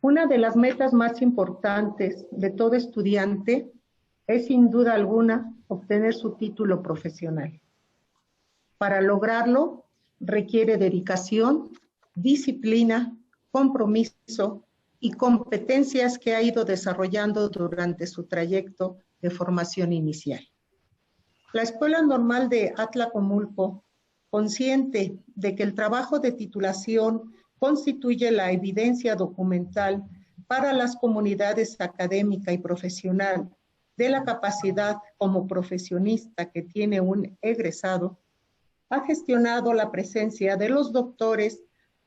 Una de las metas más importantes de todo estudiante es sin duda alguna obtener su título profesional. Para lograrlo requiere dedicación, disciplina, compromiso y competencias que ha ido desarrollando durante su trayecto de formación inicial. La Escuela Normal de Atlacomulco, consciente de que el trabajo de titulación constituye la evidencia documental para las comunidades académica y profesional de la capacidad como profesionista que tiene un egresado, ha gestionado la presencia de los doctores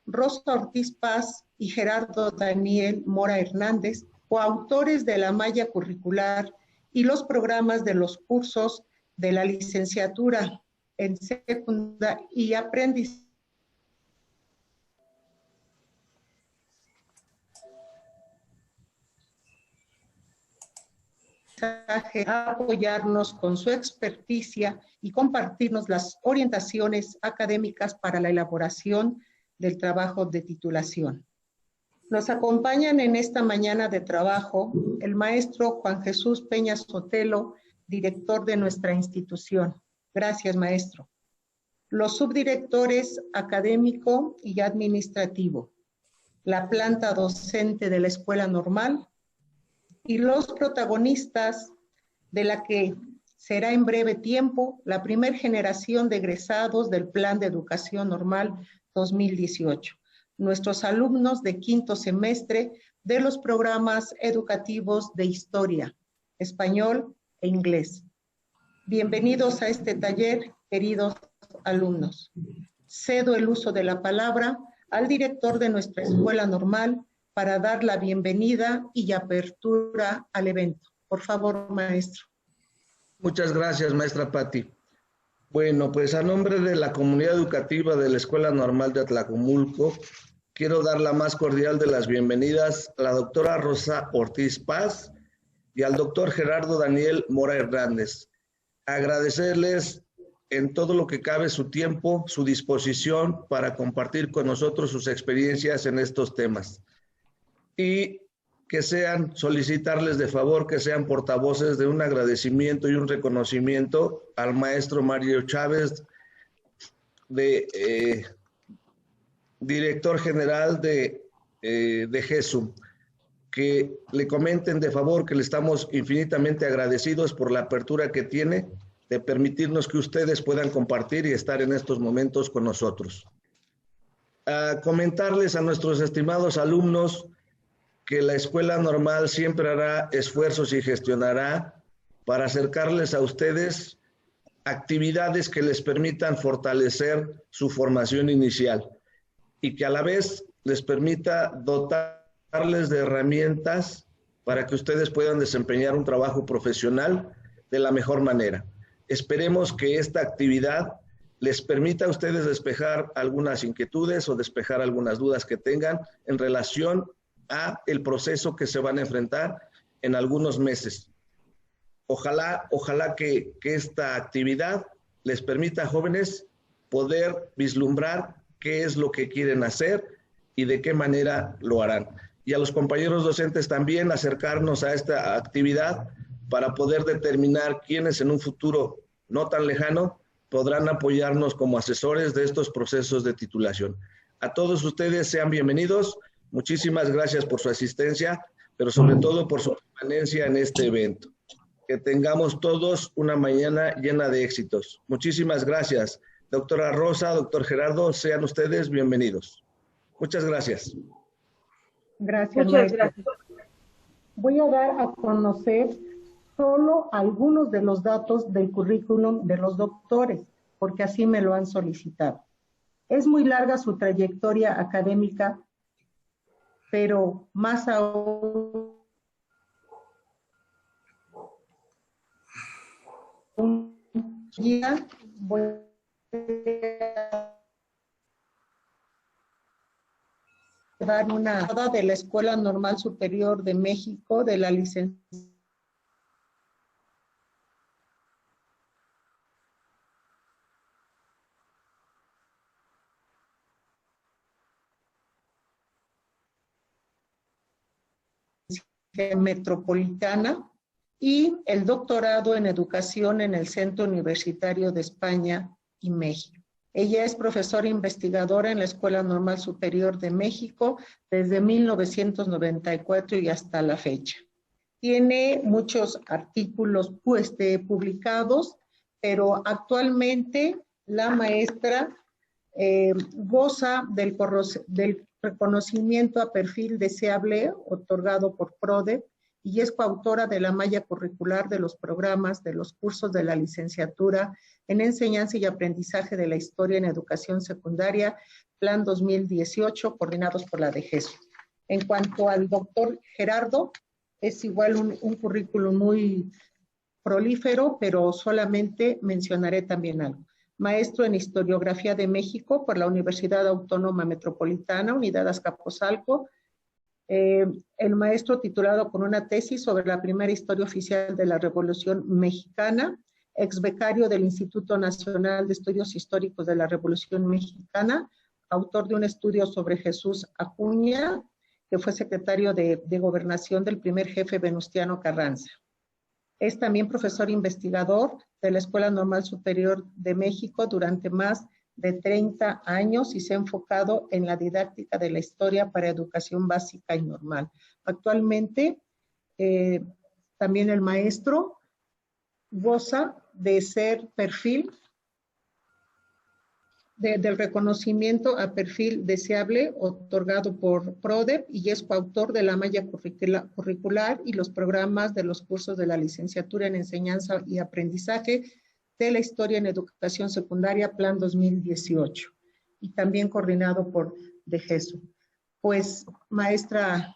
Rosa Ortiz Paz y Gerardo Daniel Mora Hernández, coautores de la malla curricular y los programas de los cursos de la licenciatura en secundaria y aprendizaje a apoyarnos con su experticia y compartirnos las orientaciones académicas para la elaboración del trabajo de titulación. Nos acompañan en esta mañana de trabajo el maestro Juan Jesús Peña Sotelo, director de nuestra institución. Gracias, maestro. Los subdirectores académico y administrativo, la planta docente de la Escuela Normal y los protagonistas de la que será en breve tiempo la primera generación de egresados del Plan de Educación Normal 2018, nuestros alumnos de quinto semestre de los programas educativos de Historia, Español e Inglés. Bienvenidos a este taller, queridos alumnos. Cedo el uso de la palabra al director de nuestra Escuela Normal para dar la bienvenida y apertura al evento. Por favor, maestro. Muchas gracias, maestra Patti. Bueno, pues a nombre de la comunidad educativa de la Escuela Normal de Atlacomulco, quiero dar la más cordial de las bienvenidas a la doctora Rosa Ortiz Paz y al doctor Gerardo Daniel Mora Hernández. Agradecerles en todo lo que cabe su tiempo, su disposición para compartir con nosotros sus experiencias en estos temas. Y solicitarles de favor que sean portavoces de un agradecimiento y un reconocimiento al maestro Mario Chávez, director general de GESUM, que le comenten de favor que le estamos infinitamente agradecidos por la apertura que tiene de permitirnos que ustedes puedan compartir y estar en estos momentos con nosotros. Comentarles a nuestros estimados alumnos que la Escuela Normal siempre hará esfuerzos y gestionará para acercarles a ustedes actividades que les permitan fortalecer su formación inicial y que a la vez les permita dotarles de herramientas para que ustedes puedan desempeñar un trabajo profesional de la mejor manera. Esperemos que esta actividad les permita a ustedes despejar algunas inquietudes o despejar algunas dudas que tengan en relación a el proceso que se van a enfrentar en algunos meses. Ojalá que esta actividad les permita a jóvenes poder vislumbrar qué es lo que quieren hacer y de qué manera lo harán. Y a los compañeros docentes también acercarnos a esta actividad para poder determinar quiénes en un futuro no tan lejano podrán apoyarnos como asesores de estos procesos de titulación. A todos ustedes sean bienvenidos. Muchísimas gracias por su asistencia, pero sobre todo por su permanencia en este evento. Que tengamos todos una mañana llena de éxitos. Muchísimas gracias. Doctora Rosa, doctor Gerardo, sean ustedes bienvenidos. Muchas gracias. Gracias, maestro. Voy a dar a conocer solo algunos de los datos del currículum de los doctores, porque así me lo han solicitado. Es muy larga su trayectoria académica, pero más aún ya voy a dar una de la Escuela Normal Superior de México, de la licenciatura Metropolitana y el doctorado en educación en el Centro Universitario de España y México. Ella es profesora investigadora en la Escuela Normal Superior de México desde 1994 y hasta la fecha. Tiene muchos artículos publicados, pero actualmente la maestra goza del reconocimiento a perfil deseable otorgado por PRODEP y es coautora de la malla curricular de los programas de los cursos de la licenciatura en Enseñanza y Aprendizaje de la Historia en Educación Secundaria, Plan 2018, coordinados por la DGESO. En cuanto al doctor Gerardo, es igual un currículum muy prolífero, pero solamente mencionaré también algo. Maestro en Historiografía de México por la Universidad Autónoma Metropolitana, Unidad Azcapotzalco. El maestro titulado con una tesis sobre la primera historia oficial de la Revolución Mexicana, ex becario del Instituto Nacional de Estudios Históricos de la Revolución Mexicana, autor de un estudio sobre Jesús Acuña, que fue secretario de Gobernación del primer jefe Venustiano Carranza. Es también profesor investigador de la Escuela Normal Superior de México durante más de 30 años y se ha enfocado en la didáctica de la historia para educación básica y normal. Actualmente, también el maestro goza de ser perfil del reconocimiento a perfil deseable otorgado por PRODEP y es coautor de la malla curricular y los programas de los cursos de la licenciatura en Enseñanza y Aprendizaje de la Historia en Educación Secundaria, Plan 2018, y también coordinado por DGESO. Pues, maestra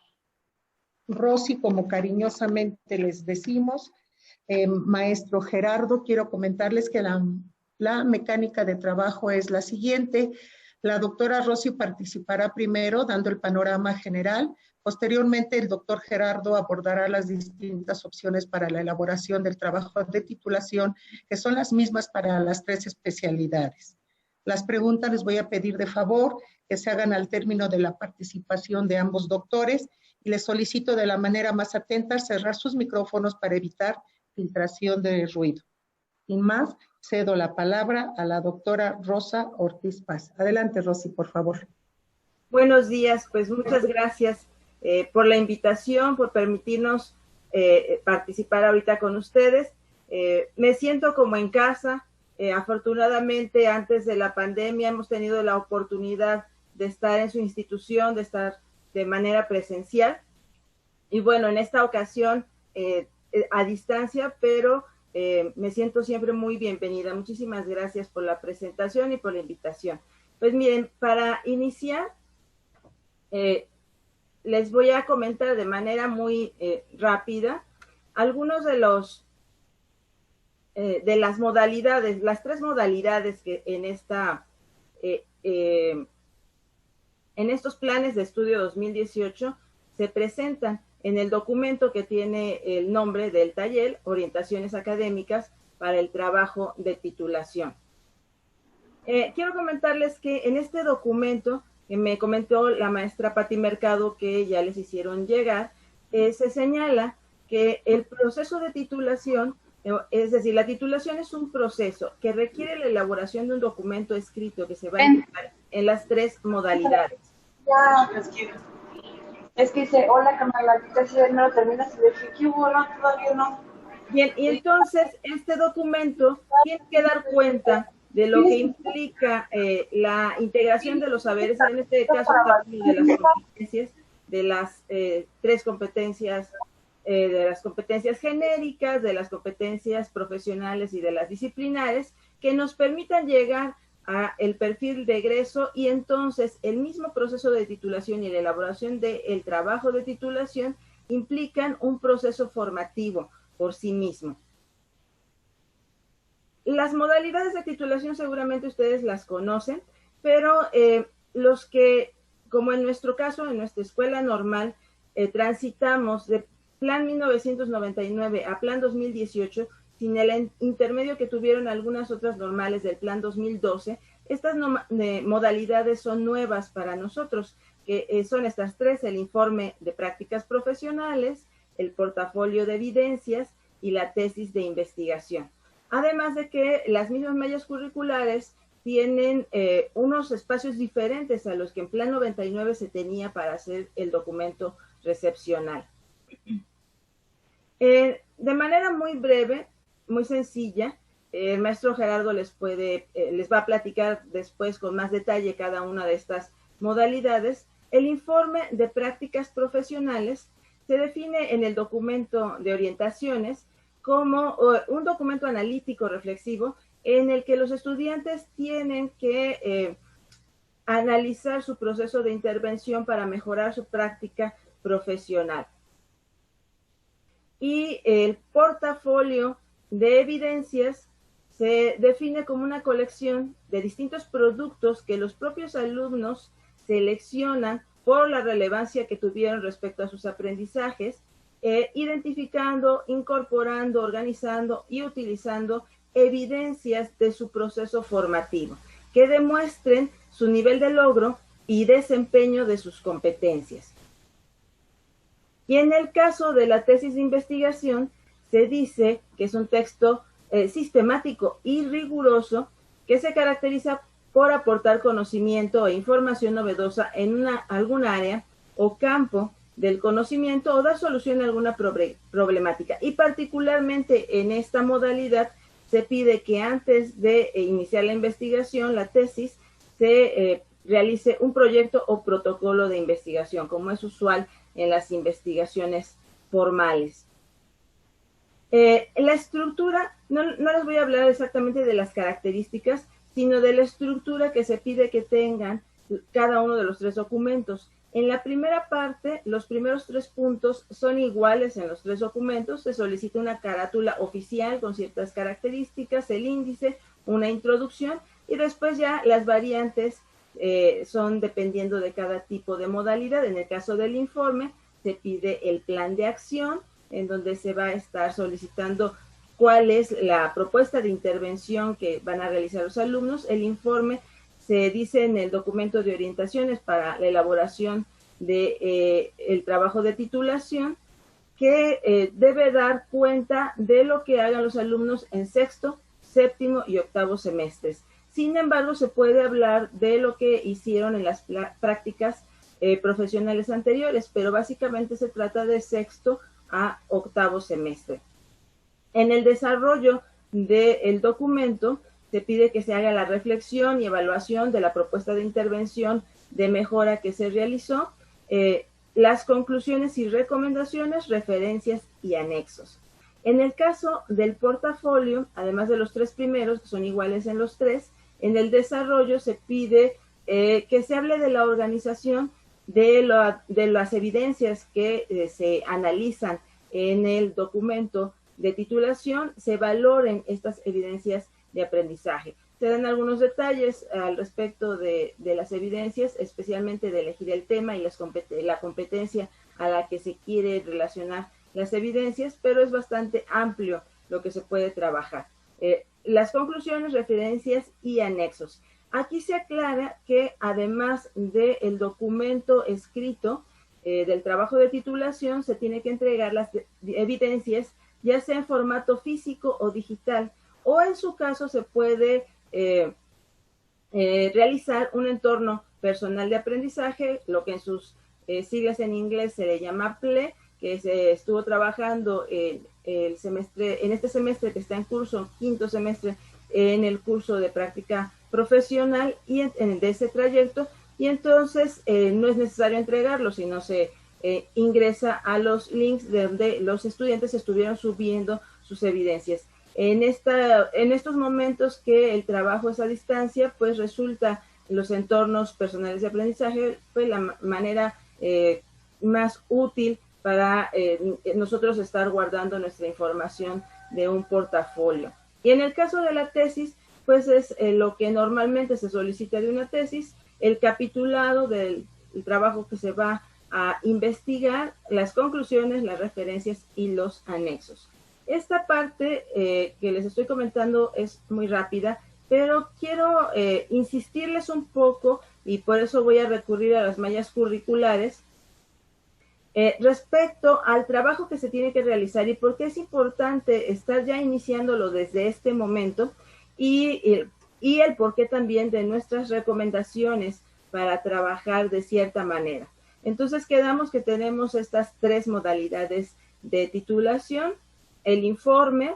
Rosy, como cariñosamente les decimos, maestro Gerardo, quiero comentarles que la mecánica de trabajo es la siguiente. La doctora Rosy participará primero dando el panorama general. Posteriormente, el doctor Gerardo abordará las distintas opciones para la elaboración del trabajo de titulación, que son las mismas para las 3 especialidades. Las preguntas les voy a pedir de favor que se hagan al término de la participación de ambos doctores y les solicito de la manera más atenta cerrar sus micrófonos para evitar filtración de ruido. Sin más, cedo la palabra a la doctora Rosa Ortiz Paz. Adelante, Rosy, por favor. Buenos días, pues muchas gracias por la invitación, por permitirnos participar ahorita con ustedes. Me siento como en casa. Afortunadamente, antes de la pandemia hemos tenido la oportunidad de estar en su institución, de estar de manera presencial. Y bueno, en esta ocasión a distancia, pero me siento siempre muy bienvenida. Muchísimas gracias por la presentación y por la invitación. Pues miren, para iniciar, les voy a comentar de manera muy rápida algunos de las modalidades, las 3 modalidades que en estos planes de estudio 2018 se presentan en el documento que tiene el nombre del taller, Orientaciones Académicas para el Trabajo de Titulación. Quiero comentarles que en este documento, que me comentó la maestra Pati Mercado que ya les hicieron llegar, se señala que el proceso de titulación, es decir, la titulación es un proceso que requiere la elaboración de un documento escrito que se va a emplear en las 3 modalidades. Es que dice, hola, Camarladita, si no lo terminas, y dije, ¿qué hubo? No, todavía no. Bien, y entonces este documento tiene que dar cuenta de lo que implica la integración de los saberes, en este caso de las 3 competencias, de las competencias genéricas, de las competencias profesionales y de las disciplinares, que nos permitan llegar a el perfil de egreso y entonces el mismo proceso de titulación y la elaboración del trabajo de titulación implican un proceso formativo por sí mismo. Las modalidades de titulación seguramente ustedes las conocen, pero los que, como en nuestro caso, en nuestra escuela normal, transitamos de Plan 1999 a Plan 2018, sin el intermedio que tuvieron algunas otras normales del Plan 2012, estas modalidades son nuevas para nosotros, que son estas 3, el informe de prácticas profesionales, el portafolio de evidencias y la tesis de investigación. Además de que las mismas mallas curriculares tienen unos espacios diferentes a los que en Plan 99 se tenía para hacer el documento recepcional. De manera muy breve, muy sencilla, el maestro Gerardo les va a platicar después con más detalle cada una de estas modalidades. El informe de prácticas profesionales se define en el documento de orientaciones como un documento analítico reflexivo en el que los estudiantes tienen que analizar su proceso de intervención para mejorar su práctica profesional. Y el portafolio de evidencias se define como una colección de distintos productos que los propios alumnos seleccionan por la relevancia que tuvieron respecto a sus aprendizajes, identificando, incorporando, organizando y utilizando evidencias de su proceso formativo que demuestren su nivel de logro y desempeño de sus competencias. Y en el caso de la tesis de investigación, se dice que es un texto sistemático y riguroso que se caracteriza por aportar conocimiento e información novedosa en algún área o campo del conocimiento o dar solución a alguna problemática. Y particularmente en esta modalidad se pide que antes de iniciar la investigación, la tesis, se realice un proyecto o protocolo de investigación, como es usual en las investigaciones formales. La estructura, no les voy a hablar exactamente de las características, sino de la estructura que se pide que tengan cada uno de los tres documentos. En la primera parte, los primeros 3 puntos son iguales en los 3 documentos. Se solicita una carátula oficial con ciertas características, el índice, una introducción, y después ya las variantes son dependiendo de cada tipo de modalidad. En el caso del informe, se pide el plan de acción, en donde se va a estar solicitando cuál es la propuesta de intervención que van a realizar los alumnos. El informe se dice en el documento de orientaciones para la elaboración de el trabajo de titulación, que debe dar cuenta de lo que hagan los alumnos en 6º, 7º y 8º semestres. Sin embargo, se puede hablar de lo que hicieron en las prácticas profesionales anteriores, pero básicamente se trata de 6º a 8º semestre. En el desarrollo del documento se pide que se haga la reflexión y evaluación de la propuesta de intervención de mejora que se realizó, las conclusiones y recomendaciones, referencias y anexos. En el caso del portafolio, además de los 3 primeros, que son iguales en los 3, en el desarrollo se pide que se hable de la organización de las evidencias que se analizan en el documento de titulación, se valoren estas evidencias de aprendizaje. Se dan algunos detalles al respecto de las evidencias, especialmente de elegir el tema y la competencia a la que se quiere relacionar las evidencias, pero es bastante amplio lo que se puede trabajar. Las conclusiones, referencias y anexos. Aquí se aclara que además del documento escrito del trabajo de titulación, se tiene que entregar las evidencias, ya sea en formato físico o digital, o en su caso se puede realizar un entorno personal de aprendizaje, lo que en sus siglas en inglés se le llama PLE, que se estuvo trabajando en este semestre que está en curso, 5º semestre, en el curso de práctica profesional y de ese trayecto, y entonces no es necesario entregarlo, sino se ingresa a los links donde los estudiantes estuvieron subiendo sus evidencias. En estos momentos que el trabajo es a distancia, pues resulta los entornos personales de aprendizaje pues la manera más útil para nosotros estar guardando nuestra información de un portafolio. Y en el caso de la tesis, pues es lo que normalmente se solicita de una tesis, el capitulado del trabajo que se va a investigar, las conclusiones, las referencias y los anexos. Esta parte que les estoy comentando es muy rápida, pero quiero insistirles un poco, y por eso voy a recurrir a las mallas curriculares, Respecto al trabajo que se tiene que realizar y por qué es importante estar ya iniciándolo desde este momento y el porqué también de nuestras recomendaciones para trabajar de cierta manera. Entonces quedamos que tenemos estas tres modalidades de titulación. El informe,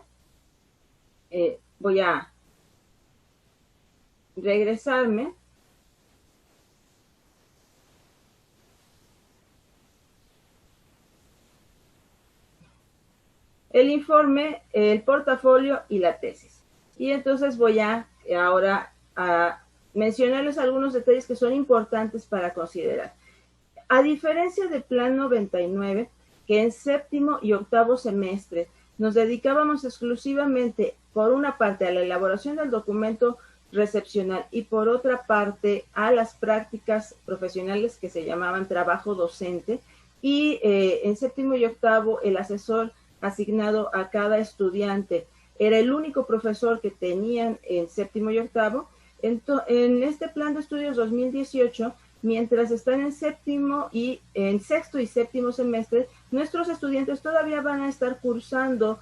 voy a regresarme. El informe, el portafolio y la tesis. Y entonces voy ahora a mencionarles algunos detalles que son importantes para considerar. A diferencia del Plan 99, que en séptimo y octavo semestre nos dedicábamos exclusivamente, por una parte, a la elaboración del documento recepcional y por otra parte a las prácticas profesionales que se llamaban trabajo docente, y en séptimo y octavo el asesor asignado a cada estudiante era el único profesor que tenían en séptimo y octavo. En este plan de estudios 2018, mientras están en sexto y séptimo semestre, nuestros estudiantes todavía van a estar cursando,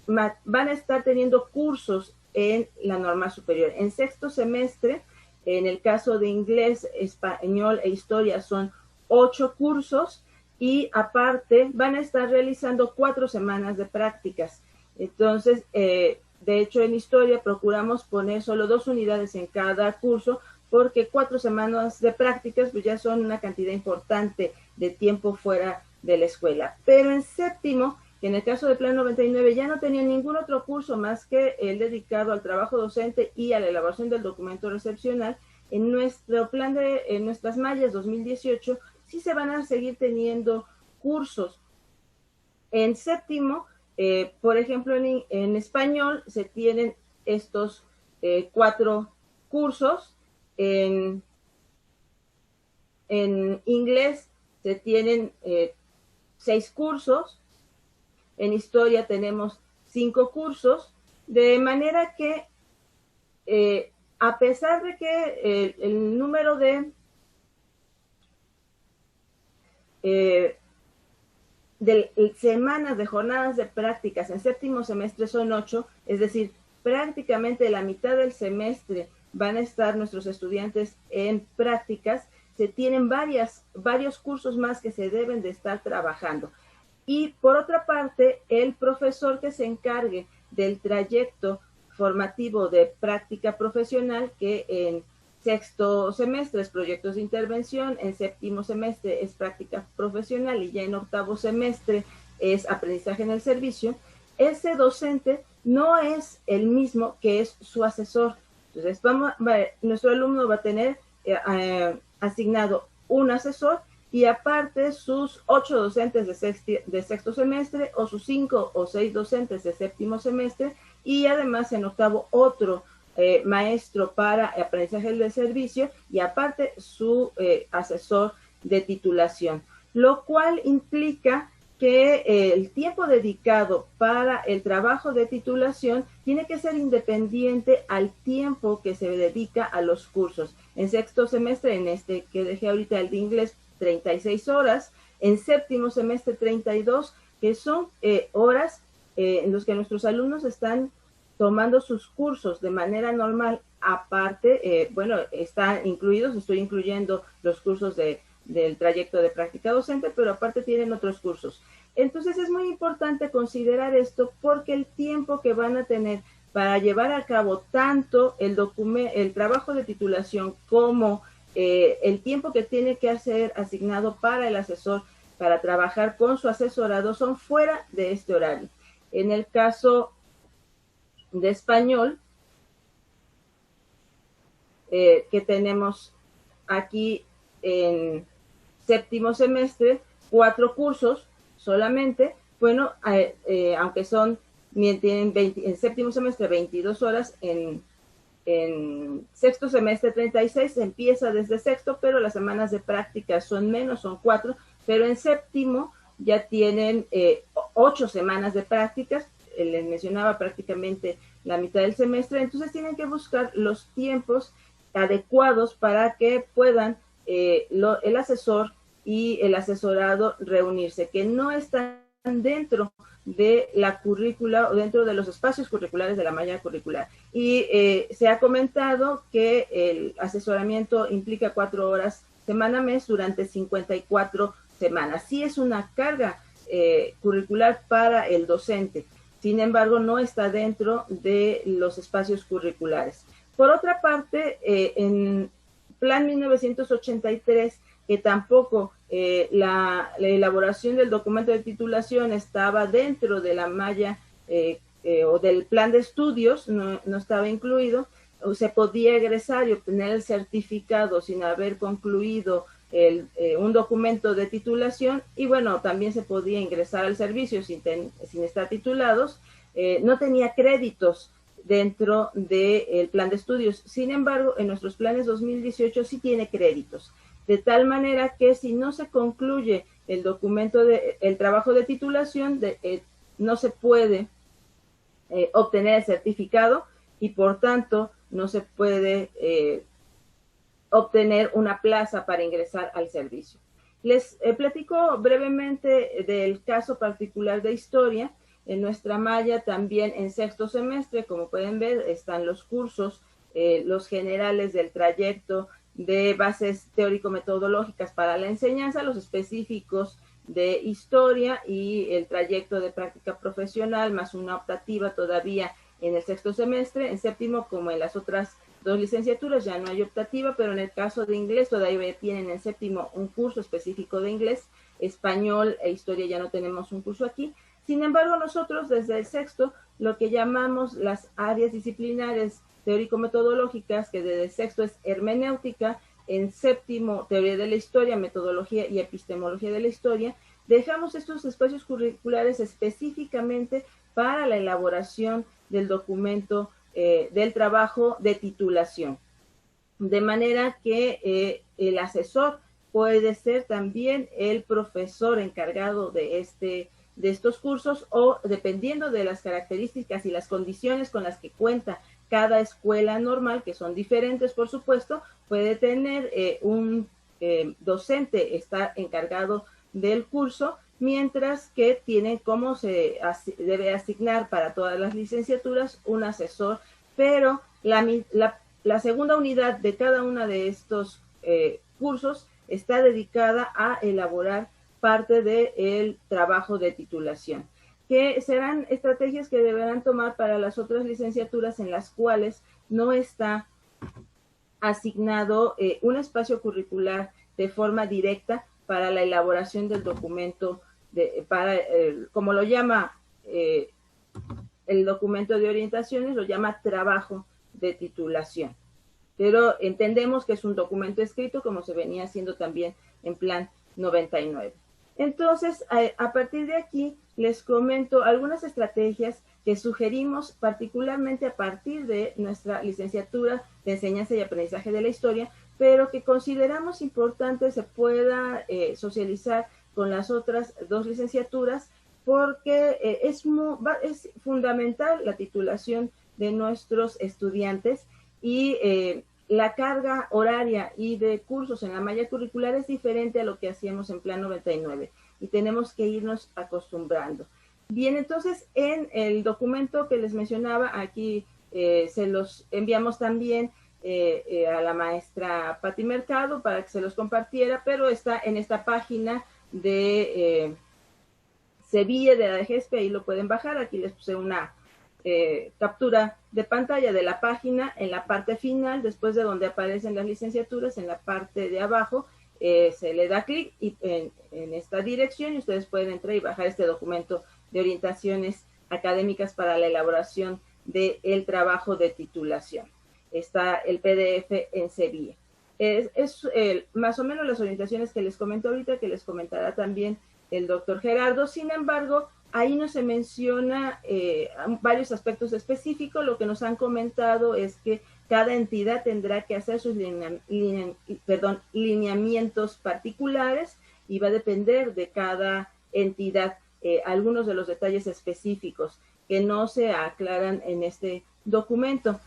van a estar teniendo cursos en la normal superior. En sexto semestre, en el caso de inglés, español e historia, son 8 cursos, y aparte van a estar realizando 4 semanas de prácticas. Entonces, de hecho, en historia procuramos poner solo 2 unidades en cada curso, porque 4 semanas de prácticas pues ya son una cantidad importante de tiempo fuera de la escuela. Pero en séptimo, que en el caso del Plan 99 ya no tenía ningún otro curso más que el dedicado al trabajo docente y a la elaboración del documento recepcional, en nuestro plan en nuestras mallas 2018, sí se van a seguir teniendo cursos. En séptimo, por ejemplo, en español se tienen estos 4 cursos. En inglés se tienen 6 cursos. En historia tenemos 5 cursos. De manera que, a pesar de que el número de semanas de jornadas de prácticas en séptimo semestre son 8, es decir, prácticamente la mitad del semestre van a estar nuestros estudiantes en prácticas, se tienen varios cursos más que se deben de estar trabajando. Y por otra parte, el profesor que se encargue del trayecto formativo de práctica profesional, que en sexto semestre es proyectos de intervención, en séptimo semestre es práctica profesional y ya en octavo semestre es aprendizaje en el servicio, ese docente no es el mismo que es su asesor. Entonces, nuestro alumno va a tener asignado un asesor y aparte sus 8 docentes de sexto semestre o sus 5 o 6 docentes de séptimo semestre, y además en octavo otro maestro para aprendizaje del servicio y aparte su asesor de titulación, lo cual implica que el tiempo dedicado para el trabajo de titulación tiene que ser independiente al tiempo que se dedica a los cursos. En sexto semestre, en este que dejé ahorita, el de inglés, 36 horas, en séptimo semestre 32, que son horas en los que nuestros alumnos están tomando sus cursos de manera normal. Aparte, están incluidos, estoy incluyendo los cursos del trayecto de práctica docente, pero aparte tienen otros cursos. Entonces es muy importante considerar esto, porque el tiempo que van a tener para llevar a cabo tanto el trabajo de titulación como el tiempo que tiene que hacer asignado para el asesor para trabajar con su asesorado son fuera de este horario. En el caso de español, que tenemos aquí en séptimo semestre, 4 cursos solamente, aunque tienen en séptimo semestre 22 horas, en sexto semestre 36, se empieza desde sexto, pero las semanas de práctica son menos, son 4, pero en séptimo ya tienen 8 semanas de prácticas, les mencionaba prácticamente la mitad del semestre. Entonces tienen que buscar los tiempos adecuados para que puedan el asesor y el asesorado reunirse, que no están dentro de la currícula o dentro de los espacios curriculares de la malla curricular. Y se ha comentado que el asesoramiento implica 4 horas semana-mes durante 54 semanas. Sí es una carga curricular para el docente, sin embargo no está dentro de los espacios curriculares. Por otra parte, en Plan 1983, que tampoco la elaboración del documento de titulación estaba dentro de la malla o del plan de estudios, no estaba incluido, o se podía egresar y obtener el certificado sin haber concluido un documento de titulación, y bueno, también se podía ingresar al servicio sin estar titulados. No tenía créditos dentro del plan de estudios. Sin embargo, en nuestros planes 2018 sí tiene créditos, de tal manera que si no se concluye el documento el trabajo de titulación, no se puede obtener el certificado y por tanto no se puede obtener una plaza para ingresar al servicio. Les platico brevemente del caso particular de historia. En nuestra malla también en sexto semestre, como pueden ver, están los cursos, los generales del trayecto de bases teórico-metodológicas para la enseñanza, los específicos de historia y el trayecto de práctica profesional, más una optativa todavía en el sexto semestre. En séptimo, como en las otras 2 licenciaturas, ya no hay optativa, pero en el caso de inglés todavía tienen en séptimo un curso específico de inglés, español e historia ya no tenemos un curso aquí. Sin embargo, nosotros desde el sexto, lo que llamamos las áreas disciplinares teórico-metodológicas, que desde el sexto es hermenéutica, en séptimo teoría de la historia, metodología y epistemología de la historia, dejamos estos espacios curriculares específicamente para la elaboración del documento del trabajo de titulación. De manera que el asesor puede ser también el profesor encargado de estos cursos, o dependiendo de las características y las condiciones con las que cuenta cada escuela normal, que son diferentes por supuesto, puede tener un docente estar encargado del curso, mientras que tienen cómo se debe asignar para todas las licenciaturas un asesor, pero la segunda unidad de cada una de estos cursos está dedicada a elaborar parte del trabajo de titulación, que serán estrategias que deberán tomar para las otras licenciaturas en las cuales no está asignado un espacio curricular de forma directa para la elaboración del documento, como lo llama el documento de orientaciones, lo llama trabajo de titulación. Pero entendemos que es un documento escrito, como se venía haciendo también en Plan 99. Entonces, a partir de aquí, les comento algunas estrategias que sugerimos particularmente a partir de nuestra licenciatura de Enseñanza y Aprendizaje de la Historia, pero que consideramos importante se pueda socializar con las otras 2 licenciaturas, porque es fundamental la titulación de nuestros estudiantes, y la carga horaria y de cursos en la malla curricular es diferente a lo que hacíamos en Plan 99 y tenemos que irnos acostumbrando. Bien, entonces en el documento que les mencionaba, aquí se los enviamos también a la maestra Pati Mercado para que se los compartiera, pero está en esta página de Sevilla de la DGESPE, ahí lo pueden bajar. Aquí les puse una captura de pantalla de la página. En la parte final, después de donde aparecen las licenciaturas, en la parte de abajo, se le da clic en esta dirección y ustedes pueden entrar y bajar este documento de orientaciones académicas para la elaboración del trabajo de titulación. Está el PDF en Sevilla. Es más o menos las orientaciones que les comento ahorita, que les comentará también el doctor Gerardo. Sin embargo, ahí no se menciona varios aspectos específicos. Lo que nos han comentado es que cada entidad tendrá que hacer sus lineamientos particulares y va a depender de cada entidad algunos de los detalles específicos que no se aclaran en este documento,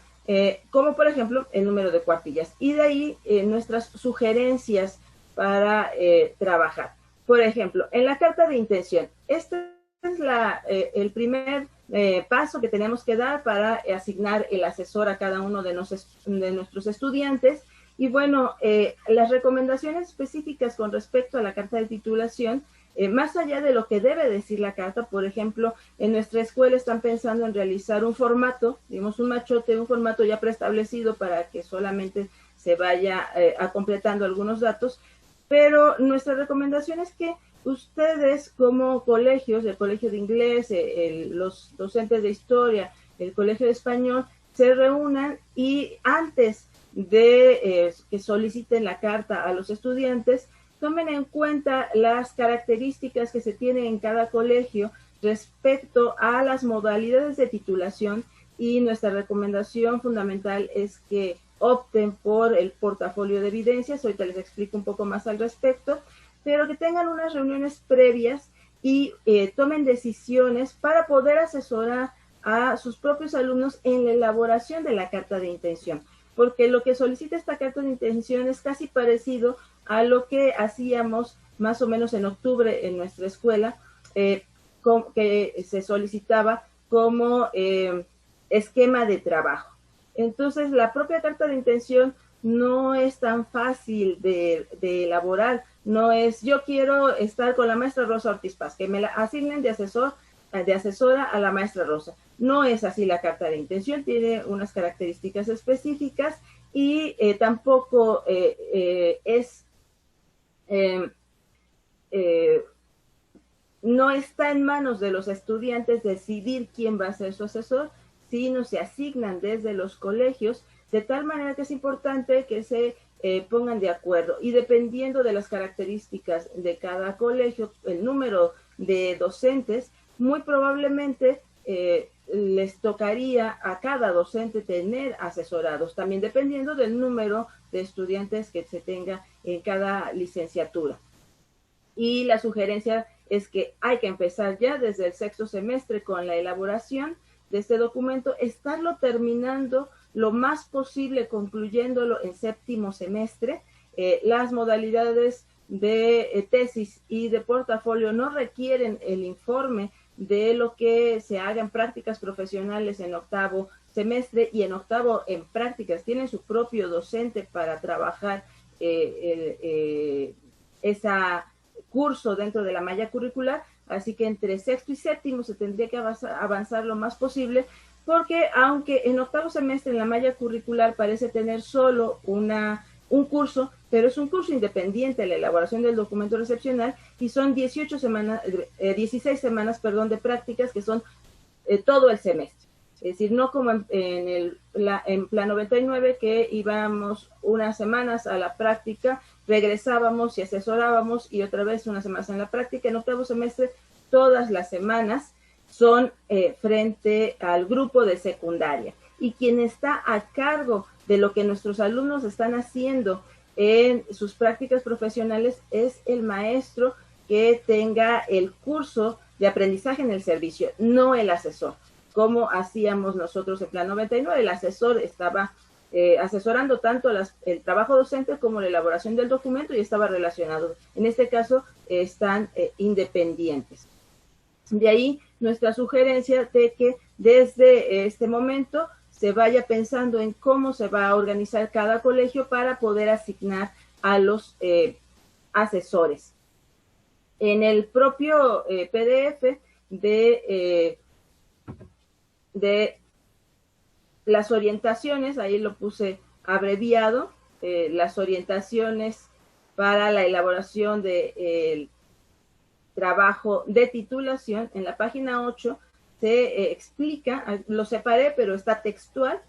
como por ejemplo el número de cuartillas. Y de ahí nuestras sugerencias para trabajar. Por ejemplo, en la carta de intención, este es el primer paso que tenemos que dar para asignar el asesor a cada uno de nuestros estudiantes. Y bueno, las recomendaciones específicas con respecto a la carta de titulación, más allá de lo que debe decir la carta, por ejemplo, en nuestra escuela están pensando en realizar un formato, digamos un machote, un formato ya preestablecido para que solamente se vaya completando algunos datos, pero nuestra recomendación es que ustedes como colegios, el colegio de inglés, los docentes de historia, el colegio de español, se reúnan y antes de que soliciten la carta a los estudiantes, tomen en cuenta las características que se tienen en cada colegio respecto a las modalidades de titulación, y nuestra recomendación fundamental es que opten por el portafolio de evidencias. Ahorita les explico un poco más al respecto, pero que tengan unas reuniones previas y tomen decisiones para poder asesorar a sus propios alumnos en la elaboración de la carta de intención, porque lo que solicita esta carta de intención es casi parecido a lo que hacíamos más o menos en octubre en nuestra escuela, que se solicitaba como esquema de trabajo. Entonces, la propia carta de intención no es tan fácil de elaborar. No es, yo quiero estar con la maestra Rosa Ortiz Paz, que me la asignen de asesora a la maestra Rosa. No es así la carta de intención, tiene unas características específicas y tampoco no está en manos de los estudiantes decidir quién va a ser su asesor, sino se asignan desde los colegios, de tal manera que es importante que se pongan de acuerdo, y dependiendo de las características de cada colegio, el número de docentes, muy probablemente les tocaría a cada docente tener asesorados, también dependiendo del número de estudiantes que se tenga en cada licenciatura. Y la sugerencia es que hay que empezar ya desde el sexto semestre con la elaboración de este documento, estarlo terminando lo más posible, concluyéndolo en séptimo semestre. Las modalidades de tesis y de portafolio no requieren el informe de lo que se haga en prácticas profesionales en octavo semestre, y en octavo en prácticas tienen su propio docente para trabajar ese curso dentro de la malla curricular. Así que entre sexto y séptimo se tendría que avanzar lo más posible, porque aunque en octavo semestre en la malla curricular parece tener solo un curso, pero es un curso independiente, la elaboración del documento recepcional, y son 16 semanas de prácticas, que son todo el semestre. Es decir, no como en Plan 99, que íbamos unas semanas a la práctica, regresábamos y asesorábamos, y otra vez unas semanas en la práctica. En octavo semestre, todas las semanas son frente al grupo de secundaria. Y quien está a cargo de lo que nuestros alumnos están haciendo en sus prácticas profesionales es el maestro que tenga el curso de aprendizaje en el servicio, no el asesor, como hacíamos nosotros en Plan 99. El asesor estaba asesorando tanto el trabajo docente como la elaboración del documento, y estaba relacionado. En este caso están independientes. De ahí nuestra sugerencia de que desde este momento se vaya pensando en cómo se va a organizar cada colegio para poder asignar a los asesores. En el propio PDF de las orientaciones, ahí lo puse abreviado, las orientaciones para la elaboración del trabajo de titulación, en la página 8 se explica, lo separé pero está textual,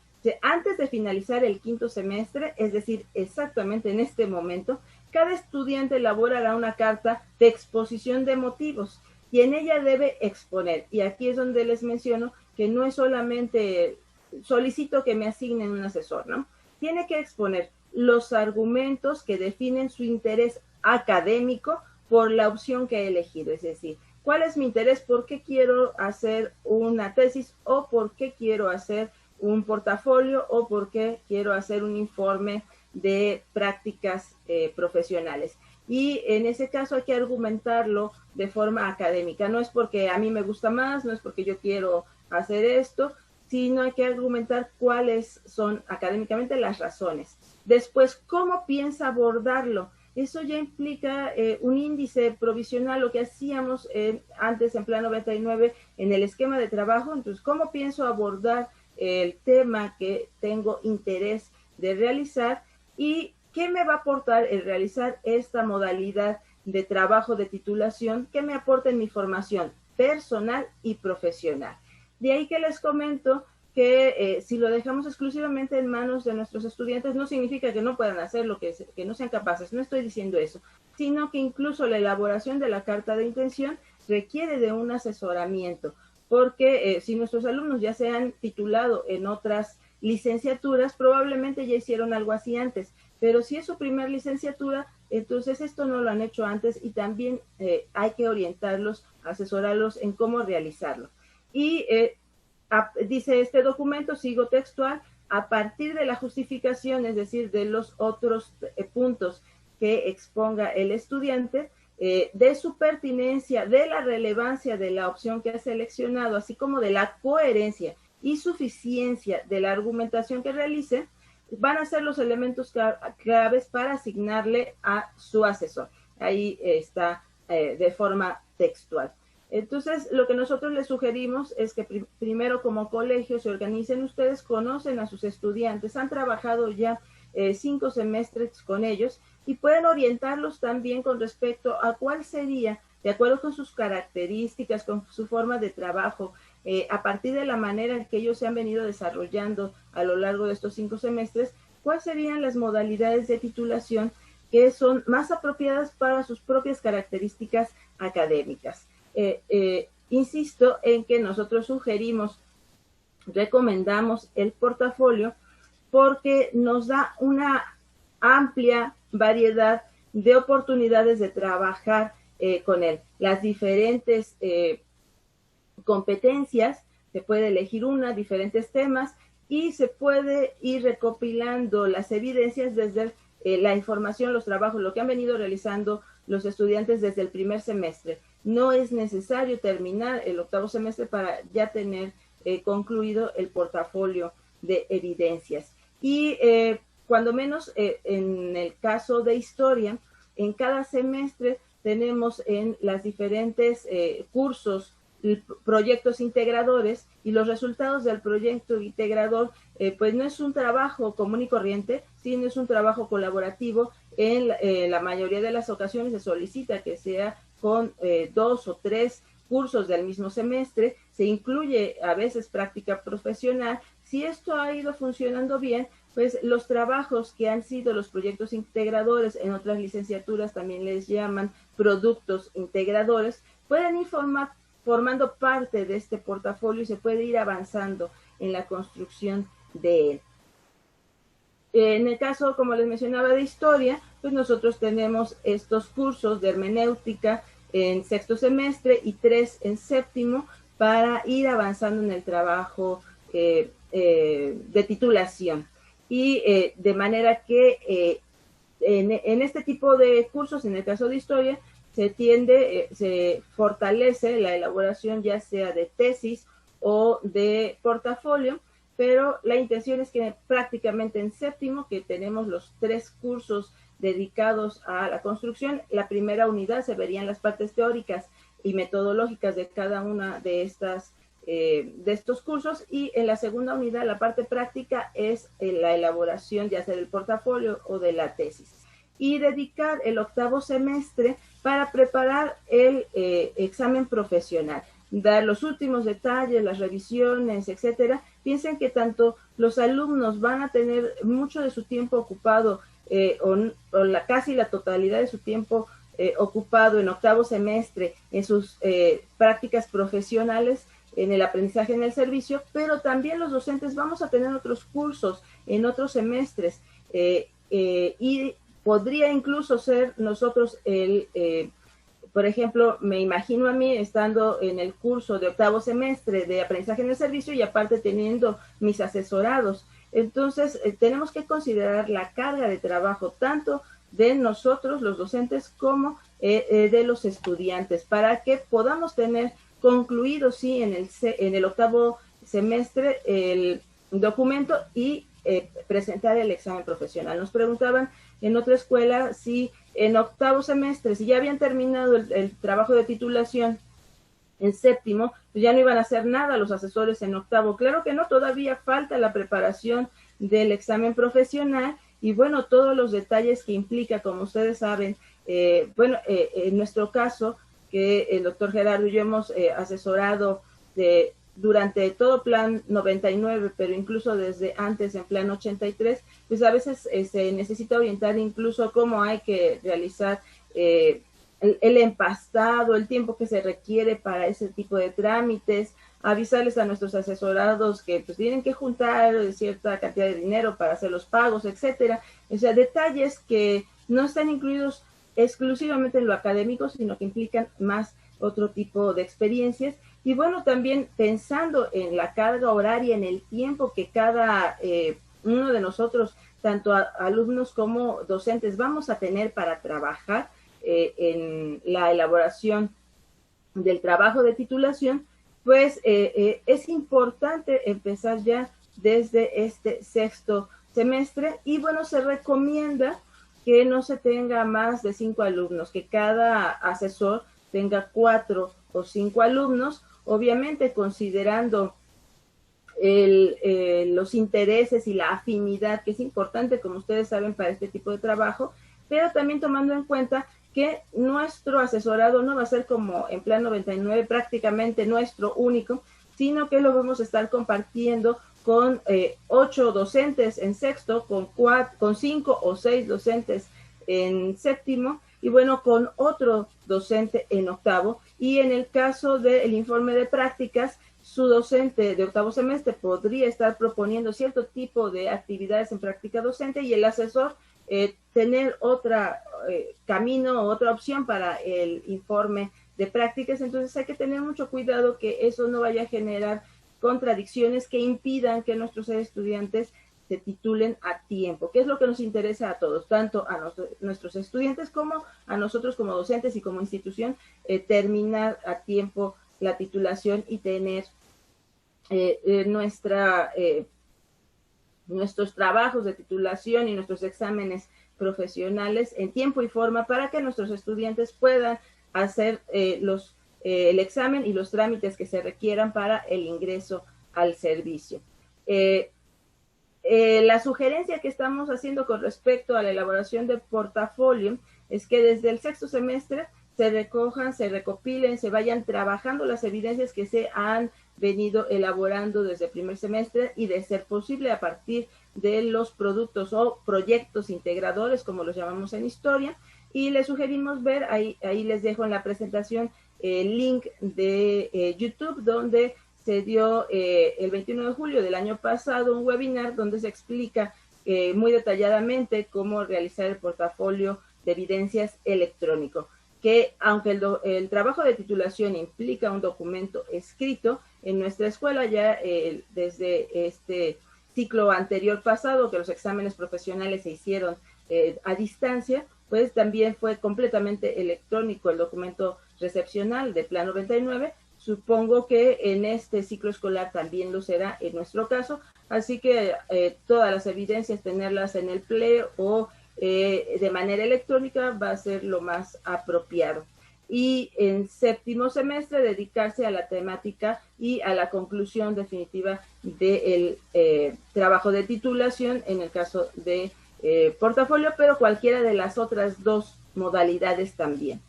antes de finalizar el quinto semestre, es decir, exactamente en este momento, cada estudiante elaborará una carta de exposición de motivos y en ella debe exponer, y aquí es donde les menciono que no es solamente solicito que me asignen un asesor, ¿no? Tiene que exponer los argumentos que definen su interés académico por la opción que he elegido, es decir, ¿cuál es mi interés? ¿Por qué quiero hacer una tesis? ¿O por qué quiero hacer un portafolio? ¿O por qué quiero hacer un informe de prácticas profesionales? y en ese caso hay que argumentarlo de forma académica. No es porque a mí me gusta más, no es porque yo quiero hacer esto, sino hay que argumentar cuáles son académicamente las razones. Después, ¿cómo piensa abordarlo? Eso ya implica un índice provisional, lo que hacíamos antes en Plan 99 en el esquema de trabajo. Entonces, ¿cómo pienso abordar el tema que tengo interés de realizar y qué me va a aportar el realizar esta modalidad de trabajo de titulación? ¿Qué me aporta en mi formación personal y profesional? De ahí que les comento que si lo dejamos exclusivamente en manos de nuestros estudiantes, no significa que no puedan hacer lo que no sean capaces, no estoy diciendo eso, sino que incluso la elaboración de la carta de intención requiere de un asesoramiento, porque si nuestros alumnos ya se han titulado en otras licenciaturas, probablemente ya hicieron algo así antes, pero si es su primer licenciatura, entonces esto no lo han hecho antes y también hay que orientarlos, asesorarlos en cómo realizarlo. Y dice este documento, sigo textual, a partir de la justificación, es decir, de los otros puntos que exponga el estudiante, de su pertinencia, de la relevancia de la opción que ha seleccionado, así como de la coherencia y suficiencia de la argumentación que realice, van a ser los elementos claves para asignarle a su asesor. Ahí está de forma textual. Entonces, lo que nosotros les sugerimos es que primero como colegio se organicen ustedes, conocen a sus estudiantes, han trabajado ya 5 semestres con ellos y pueden orientarlos también con respecto a cuál sería, de acuerdo con sus características, con su forma de trabajo, a partir de la manera en que ellos se han venido desarrollando a lo largo de estos 5 semestres, cuáles serían las modalidades de titulación que son más apropiadas para sus propias características académicas. Insisto en que nosotros recomendamos el portafolio porque nos da una amplia variedad de oportunidades de trabajar con él. Las diferentes competencias, se puede elegir diferentes temas y se puede ir recopilando las evidencias desde la información, los trabajos, lo que han venido realizando los estudiantes desde el primer semestre. No es necesario terminar el 8º semestre para ya tener concluido el portafolio de evidencias. Y cuando menos en el caso de historia, en cada semestre tenemos en las diferentes cursos proyectos integradores y los resultados del proyecto integrador pues no es un trabajo común y corriente, sino es un trabajo colaborativo. En la mayoría de las ocasiones se solicita que sea con 2 o 3 cursos del mismo semestre, se incluye a veces práctica profesional. Si esto ha ido funcionando bien, pues los trabajos que han sido los proyectos integradores, en otras licenciaturas también les llaman productos integradores, pueden ir formando parte de este portafolio y se puede ir avanzando en la construcción de él. En el caso, como les mencionaba, de historia, pues nosotros tenemos estos cursos de hermenéutica en 6º semestre y 3 en 7º para ir avanzando en el trabajo de titulación. Y de manera que en este tipo de cursos, en el caso de historia, se fortalece la elaboración ya sea de tesis o de portafolio, pero la intención es que prácticamente en 7º, que tenemos los 3 cursos dedicados a la construcción, la primera unidad se verían las partes teóricas y metodológicas de cada una de estos cursos, y en la segunda unidad la parte práctica es la elaboración ya sea del portafolio o de la tesis, y dedicar el 8º semestre para preparar el examen profesional, dar los últimos detalles, las revisiones, etcétera. Piensen que tanto los alumnos van a tener mucho de su tiempo ocupado casi la totalidad de su tiempo ocupado en 8º semestre en sus prácticas profesionales, en el aprendizaje en el servicio, pero también los docentes vamos a tener otros cursos en otros semestres y podría incluso ser nosotros por ejemplo, me imagino a mí estando en el curso de 8º semestre de aprendizaje en el servicio y aparte teniendo mis asesorados. Entonces, tenemos que considerar la carga de trabajo tanto de nosotros, los docentes, como de los estudiantes, para que podamos tener concluido, sí, en el octavo semestre el documento y presentar el examen profesional. Nos preguntaban en otra escuela si en octavo semestre, si ya habían terminado el trabajo de titulación en séptimo, pues ya no iban a hacer nada los asesores en octavo. Claro que no, todavía falta la preparación del examen profesional y bueno, todos los detalles que implica, como ustedes saben, en nuestro caso, que el doctor Gerardo y yo hemos asesorado durante todo plan 99, pero incluso desde antes en plan 83, pues a veces se necesita orientar incluso cómo hay que realizar el empastado, el tiempo que se requiere para ese tipo de trámites, avisarles a nuestros asesorados que pues tienen que juntar cierta cantidad de dinero para hacer los pagos, etcétera. O sea, detalles que no están incluidos exclusivamente en lo académico, sino que implican más otro tipo de experiencias. Y bueno, también pensando en la carga horaria, en el tiempo que cada uno de nosotros, tanto alumnos como docentes, vamos a tener para trabajar en la elaboración del trabajo de titulación, pues es importante empezar ya desde este sexto semestre y bueno, se recomienda que no se tenga más de 5 alumnos, que cada asesor tenga 4 o 5 alumnos, obviamente considerando los intereses y la afinidad, que es importante, como ustedes saben, para este tipo de trabajo, pero también tomando en cuenta que nuestro asesorado no va a ser como en plan 99 prácticamente nuestro único, sino que lo vamos a estar compartiendo con 8 docentes en sexto, con 5 o 6 docentes en séptimo, y bueno, con otro docente en octavo. Y en el caso del informe de prácticas, su docente de octavo semestre podría estar proponiendo cierto tipo de actividades en práctica docente y el asesor tener otra camino o otra opción para el informe de prácticas. Entonces hay que tener mucho cuidado que eso no vaya a generar contradicciones que impidan que nuestros estudiantes se titulen a tiempo, que es lo que nos interesa a todos, tanto a nuestros estudiantes como a nosotros como docentes y como institución, terminar a tiempo la titulación y tener nuestros trabajos de titulación y nuestros exámenes profesionales en tiempo y forma para que nuestros estudiantes puedan hacer el examen y los trámites que se requieran para el ingreso al servicio. La sugerencia que estamos haciendo con respecto a la elaboración de portafolio es que desde el sexto semestre se recojan, se recopilen, se vayan trabajando las evidencias que se han venido elaborando desde el primer semestre y de ser posible a partir de los productos o proyectos integradores, como los llamamos en historia, y les sugerimos ver, ahí les dejo en la presentación el link de YouTube, donde se dio el 21 de julio del año pasado un webinar donde se explica muy detalladamente cómo realizar el portafolio de evidencias electrónico, que aunque el trabajo de titulación implica un documento escrito, en nuestra escuela ya desde este ciclo anterior pasado, que los exámenes profesionales se hicieron a distancia, pues también fue completamente electrónico el documento recepcional de Plan 99. Supongo que en este ciclo escolar también lo será en nuestro caso, así que todas las evidencias, tenerlas en el PLE o de manera electrónica va a ser lo más apropiado. Y en séptimo semestre dedicarse a la temática y a la conclusión definitiva del trabajo de titulación en el caso de portafolio, pero cualquiera de las otras dos modalidades también.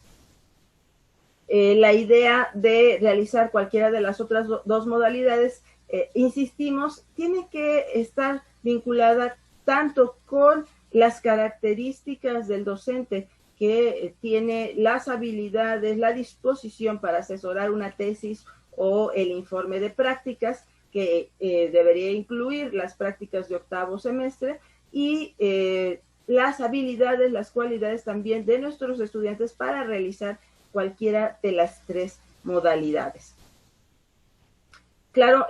La idea de realizar cualquiera de las otras dos modalidades, insistimos, tiene que estar vinculada tanto con las características del docente que tiene las habilidades, la disposición para asesorar una tesis o el informe de prácticas, que debería incluir las prácticas de octavo semestre, y las habilidades, las cualidades también de nuestros estudiantes para realizar cualquiera de las tres modalidades. Claro,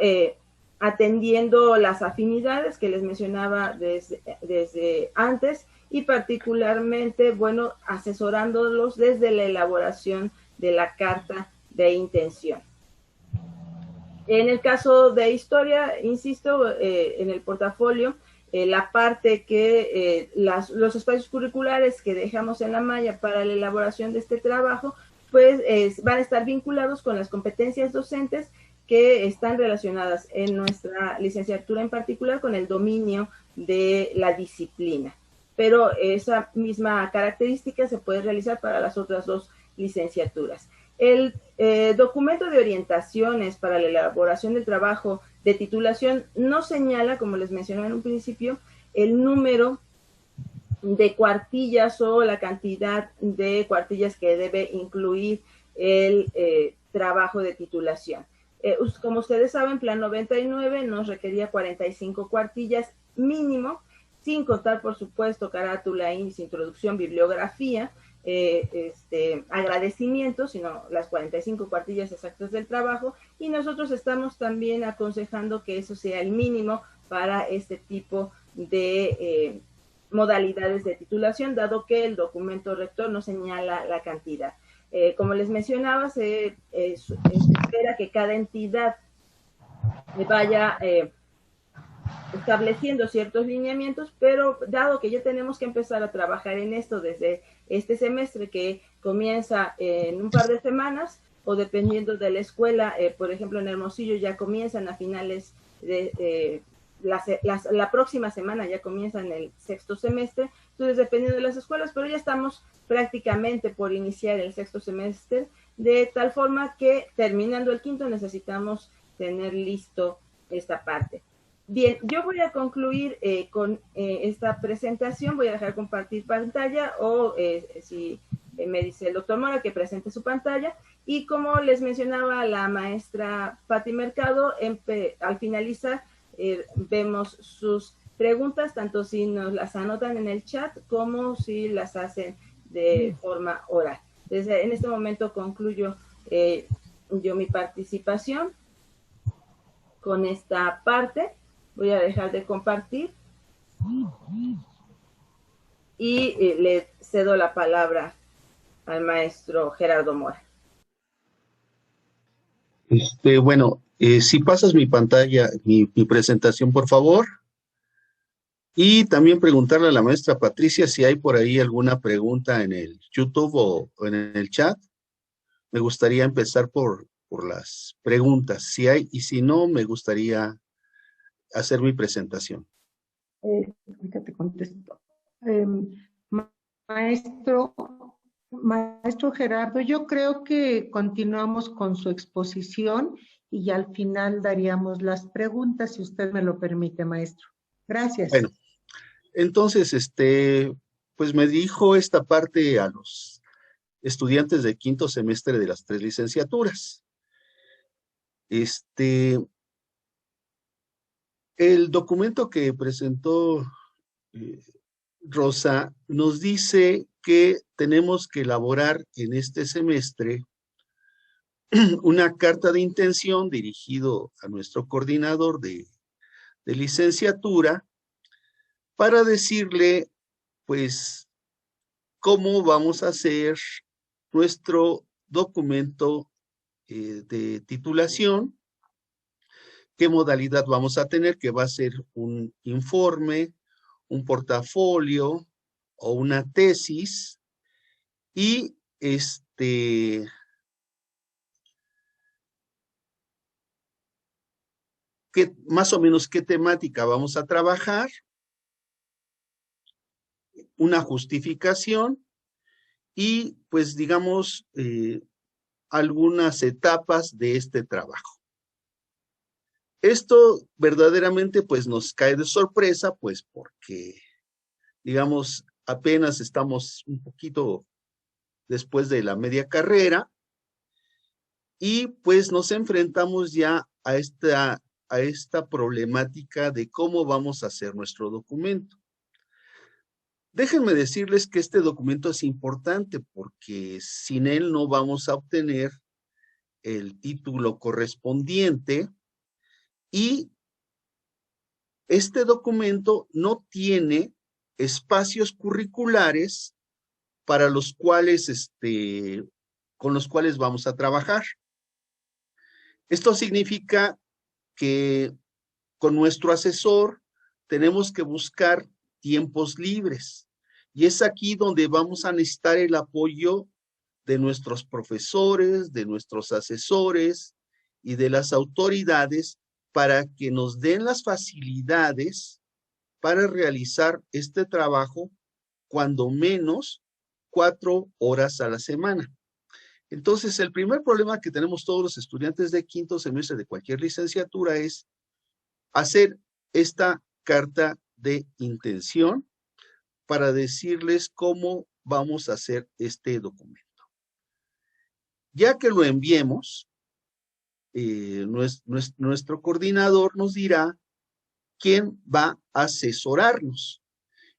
atendiendo las afinidades que les mencionaba desde antes y particularmente, bueno, asesorándolos desde la elaboración de la carta de intención. En el caso de historia, insisto, en el portafolio, la parte que los espacios curriculares que dejamos en la malla para la elaboración de este trabajo, pues van a estar vinculados con las competencias docentes que están relacionadas en nuestra licenciatura, en particular con el dominio de la disciplina. Pero esa misma característica se puede realizar para las otras dos licenciaturas. El documento de orientaciones para la elaboración del trabajo de titulación no señala, como les mencioné en un principio, el número de cuartillas o la cantidad de cuartillas que debe incluir el trabajo de titulación. Como ustedes saben, Plan 99 nos requería 45 cuartillas mínimo, sin contar, por supuesto, carátula, índice, introducción, bibliografía, agradecimientos, sino las 45 cuartillas exactas del trabajo, y nosotros estamos también aconsejando que eso sea el mínimo para este tipo de modalidades de titulación, dado que el documento rector no señala la cantidad. Como les mencionaba, se espera que cada entidad vaya estableciendo ciertos lineamientos, pero dado que ya tenemos que empezar a trabajar en esto desde este semestre que comienza en un par de semanas, o dependiendo de la escuela, por ejemplo en Hermosillo ya comienzan a finales de la próxima semana, ya comienzan el sexto semestre, entonces dependiendo de las escuelas, pero ya estamos prácticamente por iniciar el sexto semestre, de tal forma que terminando el quinto necesitamos tener listo esta parte. Bien, yo voy a concluir con esta presentación, voy a dejar compartir pantalla o si me dice el doctor Mora que presente su pantalla, y como les mencionaba la maestra Pati Mercado, al finalizar vemos sus preguntas, tanto si nos las anotan en el chat como si las hacen de forma oral. Entonces, en este momento concluyo yo mi participación con esta parte. Voy a dejar de compartir y le cedo la palabra al maestro Gerardo Mora. Bueno, si pasas mi pantalla, mi presentación, por favor. Y también preguntarle a la maestra Patricia si hay por ahí alguna pregunta en el YouTube o en el chat. Me gustaría empezar por las preguntas, si hay, y si no, me gustaría hacer mi presentación. Ahorita te contesto. Maestro Gerardo, yo creo que continuamos con su exposición y ya al final daríamos las preguntas, si usted me lo permite, maestro. Gracias. Bueno, entonces, pues me dijo esta parte a los estudiantes de quinto semestre de las 3 licenciaturas. El documento que presentó Rosa nos dice que tenemos que elaborar en este semestre una carta de intención dirigido a nuestro coordinador de licenciatura para decirle, pues, cómo vamos a hacer nuestro documento de titulación, qué modalidad vamos a tener, que va a ser un informe, un portafolio o una tesis, y más o menos qué temática vamos a trabajar, una justificación y pues digamos algunas etapas de este trabajo. Esto verdaderamente pues nos cae de sorpresa, pues porque digamos apenas estamos un poquito después de la media carrera y pues nos enfrentamos ya a esta problemática de cómo vamos a hacer nuestro documento. Déjenme decirles que este documento es importante porque sin él no vamos a obtener el título correspondiente y este documento no tiene espacios curriculares para los cuales, con los cuales vamos a trabajar. Esto significa que con nuestro asesor tenemos que buscar tiempos libres. Y es aquí donde vamos a necesitar el apoyo de nuestros profesores, de nuestros asesores y de las autoridades para que nos den las facilidades para realizar este trabajo cuando menos 4 horas a la semana. Entonces, el primer problema que tenemos todos los estudiantes de quinto semestre de cualquier licenciatura es hacer esta carta de intención para decirles cómo vamos a hacer este documento. Ya que lo enviemos, nuestro coordinador nos dirá quién va a asesorarnos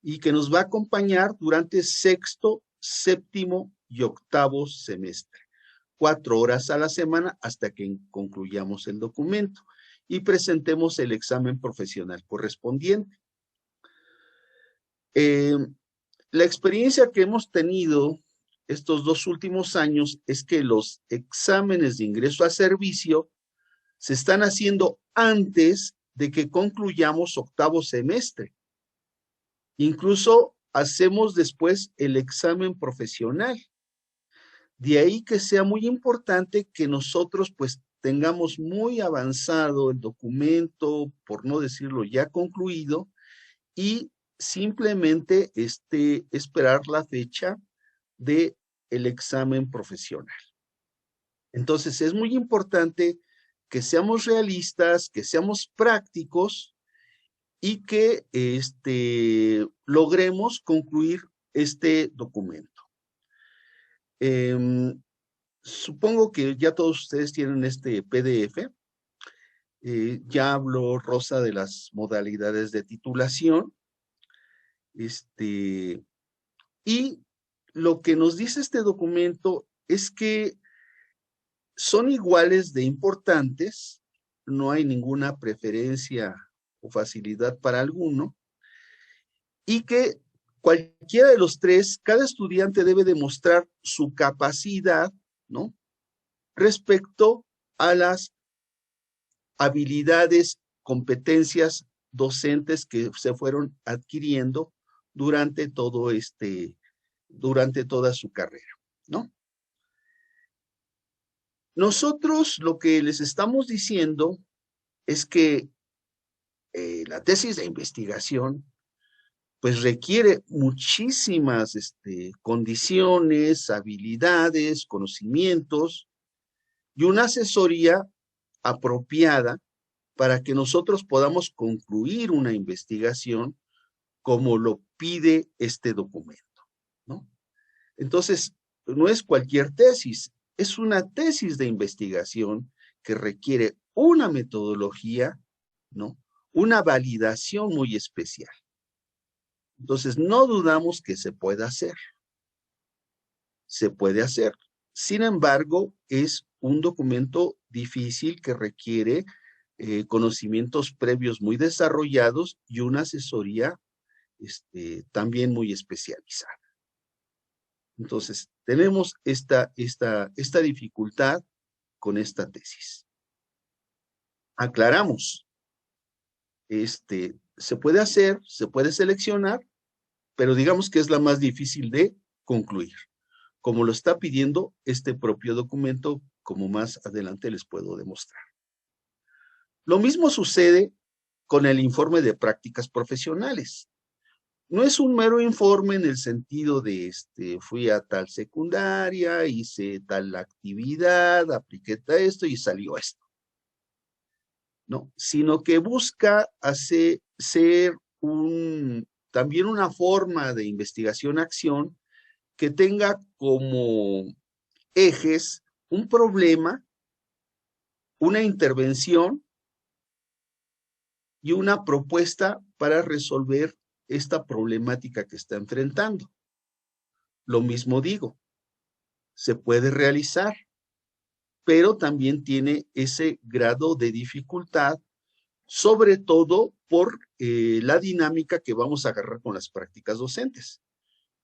y que nos va a acompañar durante sexto, séptimo y octavo semestre. 4 horas a la semana hasta que concluyamos el documento y presentemos el examen profesional correspondiente. La experiencia que hemos tenido estos 2 últimos años es que los exámenes de ingreso a servicio se están haciendo antes de que concluyamos octavo semestre. Incluso hacemos después el examen profesional. De ahí que sea muy importante que nosotros pues tengamos muy avanzado el documento, por no decirlo ya concluido, y simplemente esperar la fecha del examen profesional. Entonces es muy importante que seamos realistas, que seamos prácticos y que logremos concluir este documento. Supongo que ya todos ustedes tienen este PDF. Ya habló Rosa de las modalidades de titulación. Y lo que nos dice este documento es que son iguales de importantes, no hay ninguna preferencia o facilidad para alguno, y que cualquiera de los tres, cada estudiante debe demostrar su capacidad, ¿no?, respecto a las habilidades, competencias docentes que se fueron adquiriendo durante toda su carrera, ¿no? Nosotros lo que les estamos diciendo es que la tesis de investigación pues requiere muchísimas condiciones, habilidades, conocimientos y una asesoría apropiada para que nosotros podamos concluir una investigación como lo pide este documento, ¿no? Entonces, no es cualquier tesis, es una tesis de investigación que requiere una metodología, ¿no?, una validación muy especial. Entonces, no dudamos que se pueda hacer. Se puede hacer. Sin embargo, es un documento difícil que requiere conocimientos previos muy desarrollados y una asesoría también muy especializada. Entonces, tenemos esta dificultad con esta tesis. Aclaramos, se puede hacer, se puede seleccionar, pero digamos que es la más difícil de concluir, como lo está pidiendo este propio documento, como más adelante les puedo demostrar. Lo mismo sucede con el informe de prácticas profesionales. No es un mero informe en el sentido de fui a tal secundaria, hice tal actividad, apliqué esto y salió esto. No, sino que busca ser también una forma de investigación-acción que tenga como ejes un problema, una intervención y una propuesta para resolver esta problemática que está enfrentando. Lo mismo digo, se puede realizar, pero también tiene ese grado de dificultad, sobre todo por la dinámica que vamos a agarrar con las prácticas docentes.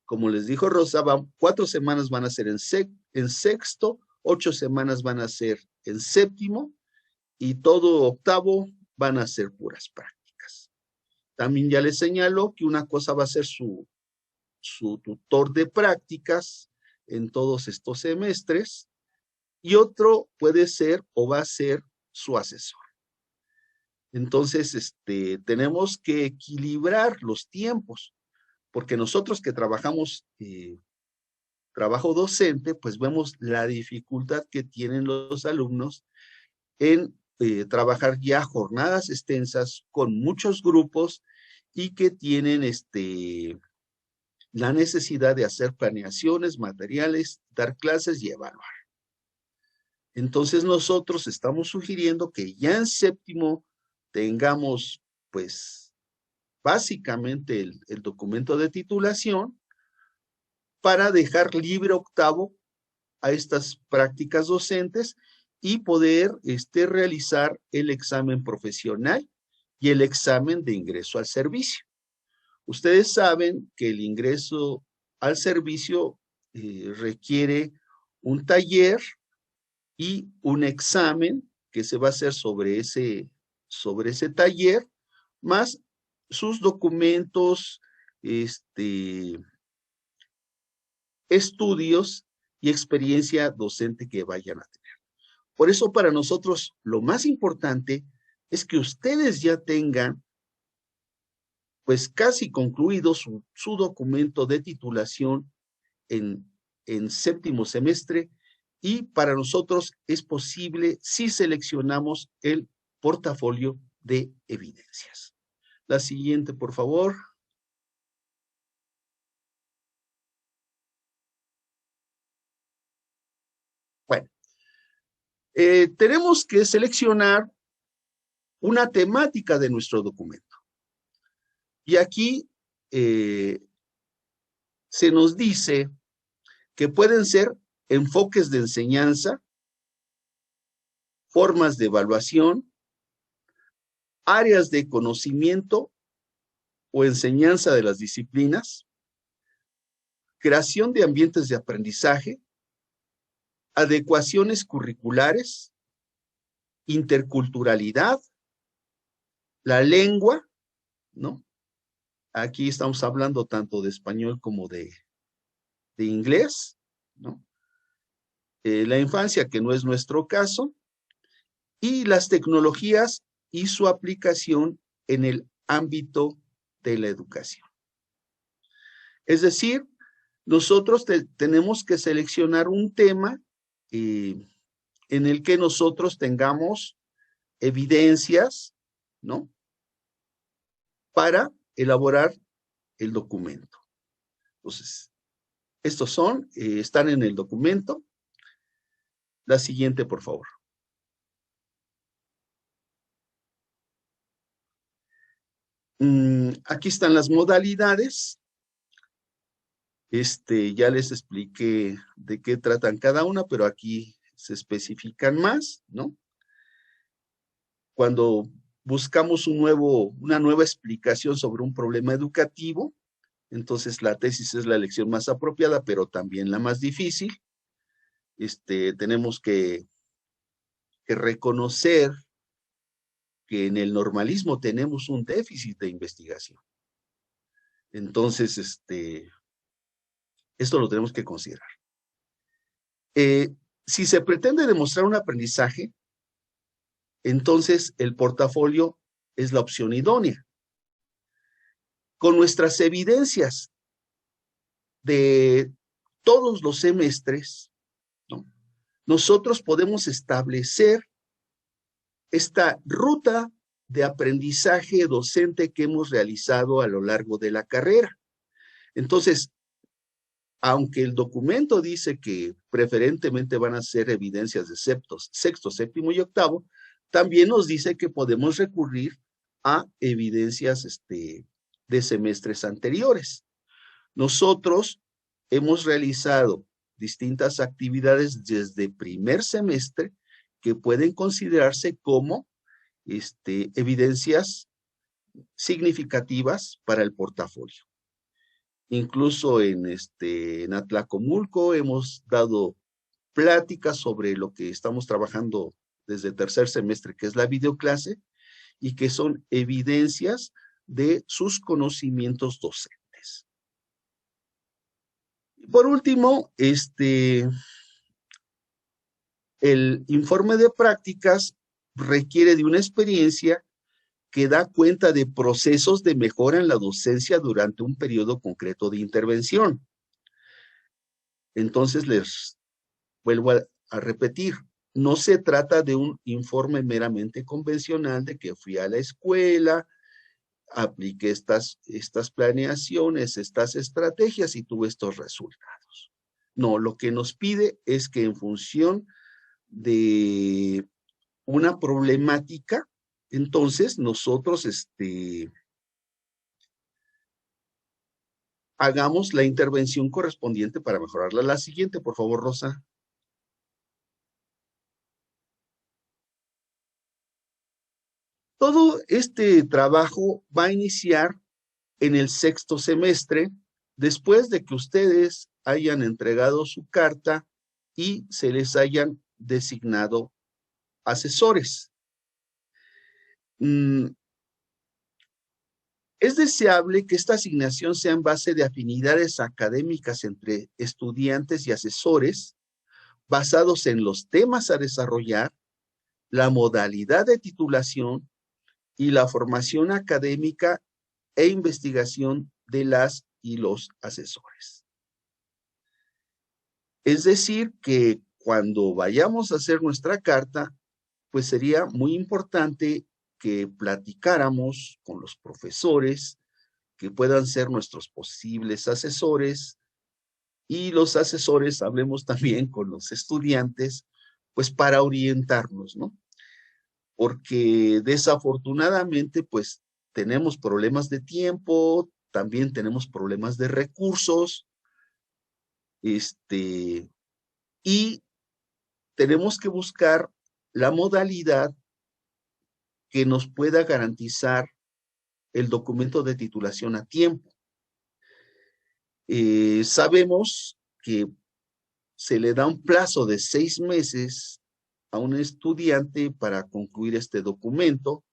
Como les dijo Rosa, 4 semanas van a ser en sexto, 8 semanas van a ser en séptimo, y todo octavo van a ser puras prácticas. También ya les señalo que una cosa va a ser su tutor de prácticas en todos estos semestres, y otro puede ser o va a ser su asesor. Entonces, tenemos que equilibrar los tiempos, porque nosotros que trabajamos trabajo docente, pues vemos la dificultad que tienen los alumnos en trabajar ya jornadas extensas con muchos grupos y que tienen la necesidad de hacer planeaciones, materiales, dar clases y evaluar. Entonces nosotros estamos sugiriendo que ya en séptimo tengamos, pues, básicamente el documento de titulación para dejar libre octavo a estas prácticas docentes y poder realizar el examen profesional y el examen de ingreso al servicio. Ustedes saben que el ingreso al servicio requiere un taller y un examen que se va a hacer sobre ese taller, más sus documentos, estudios y experiencia docente que vayan a tener. Por eso para nosotros lo más importante es que ustedes ya tengan pues casi concluido su documento de titulación en séptimo semestre, y para nosotros es posible si seleccionamos el portafolio de evidencias. La siguiente, por favor. Bueno, tenemos que seleccionar una temática de nuestro documento. Y aquí se nos dice que pueden ser enfoques de enseñanza, formas de evaluación, áreas de conocimiento o enseñanza de las disciplinas, creación de ambientes de aprendizaje, adecuaciones curriculares, interculturalidad, la lengua, ¿no? Aquí estamos hablando tanto de español como de inglés, ¿no? La infancia, que no es nuestro caso, y las tecnologías y su aplicación en el ámbito de la educación. Es decir, nosotros tenemos que seleccionar un tema en el que nosotros tengamos evidencias, ¿no?, para elaborar el documento. Entonces, estos están en el documento. La siguiente, por favor. Aquí están las modalidades. Ya les expliqué de qué tratan cada una, pero aquí se especifican más, ¿no? Cuando buscamos una nueva explicación sobre un problema educativo, entonces la tesis es la elección más apropiada, pero también la más difícil. Tenemos que reconocer que en el normalismo tenemos un déficit de investigación. Entonces, esto lo tenemos que considerar. Si se pretende demostrar un aprendizaje, entonces el portafolio es la opción idónea. Con nuestras evidencias de todos los semestres, ¿no?, nosotros podemos establecer esta ruta de aprendizaje docente que hemos realizado a lo largo de la carrera. Entonces, aunque el documento dice que preferentemente van a ser evidencias de sexto, séptimo y octavo, también nos dice que podemos recurrir a evidencias de semestres anteriores. Nosotros hemos realizado distintas actividades desde primer semestre que pueden considerarse como evidencias significativas para el portafolio. Incluso en Atlacomulco hemos dado pláticas sobre lo que estamos trabajando desde el tercer semestre, que es la videoclase, y que son evidencias de sus conocimientos docentes. Por último, el informe de prácticas requiere de una experiencia que da cuenta de procesos de mejora en la docencia durante un periodo concreto de intervención. Entonces, les vuelvo a repetir, no se trata de un informe meramente convencional de que fui a la escuela, apliqué estas planeaciones, estas estrategias y tuve estos resultados. No, lo que nos pide es que en función de una problemática, entonces nosotros hagamos la intervención correspondiente para mejorarla. La siguiente, por favor, Rosa. Todo este trabajo va a iniciar en el sexto semestre, después de que ustedes hayan entregado su carta y se les hayan designado asesores. Es deseable que esta asignación sea en base de afinidades académicas entre estudiantes y asesores, basados en los temas a desarrollar, la modalidad de titulación y la formación académica e investigación de las y los asesores. Es decir, que cuando vayamos a hacer nuestra carta, pues sería muy importante que platicáramos con los profesores que puedan ser nuestros posibles asesores y los asesores hablemos también con los estudiantes, pues para orientarnos, ¿no? Porque desafortunadamente, pues tenemos problemas de tiempo, también tenemos problemas de recursos, y tenemos que buscar la modalidad que nos pueda garantizar el documento de titulación a tiempo. Sabemos que se le da un plazo de 6 meses a un estudiante para concluir este documento,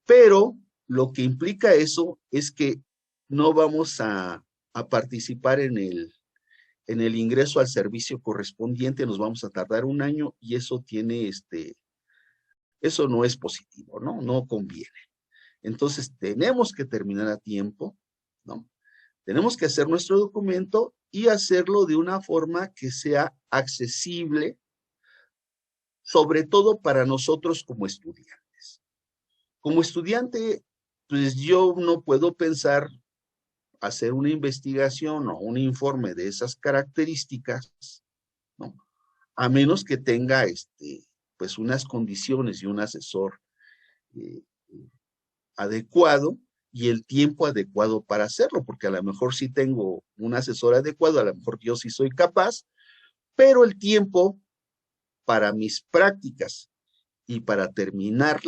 pero lo que implica eso es que no vamos a participar en el ingreso al servicio correspondiente, nos vamos a tardar 1 año y eso tiene eso no es positivo, ¿no? No conviene. Entonces tenemos que terminar a tiempo, ¿no? Tenemos que hacer nuestro documento y hacerlo de una forma que sea accesible, sobre todo para nosotros como estudiantes. Como estudiante, pues yo no puedo pensar hacer una investigación o un informe de esas características, ¿no? A menos que tenga pues unas condiciones y un asesor adecuado y el tiempo adecuado para hacerlo, porque a lo mejor sí tengo un asesor adecuado, a lo mejor yo sí soy capaz, pero el tiempo para mis prácticas y para terminar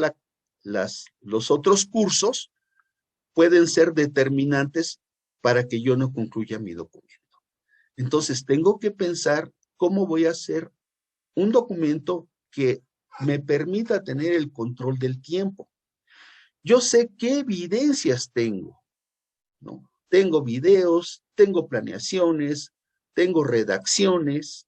los otros cursos pueden ser determinantes para que yo no concluya mi documento. Entonces tengo que pensar cómo voy a hacer un documento que me permita tener el control del tiempo. Yo sé qué evidencias tengo, ¿no? Tengo videos, tengo planeaciones, tengo redacciones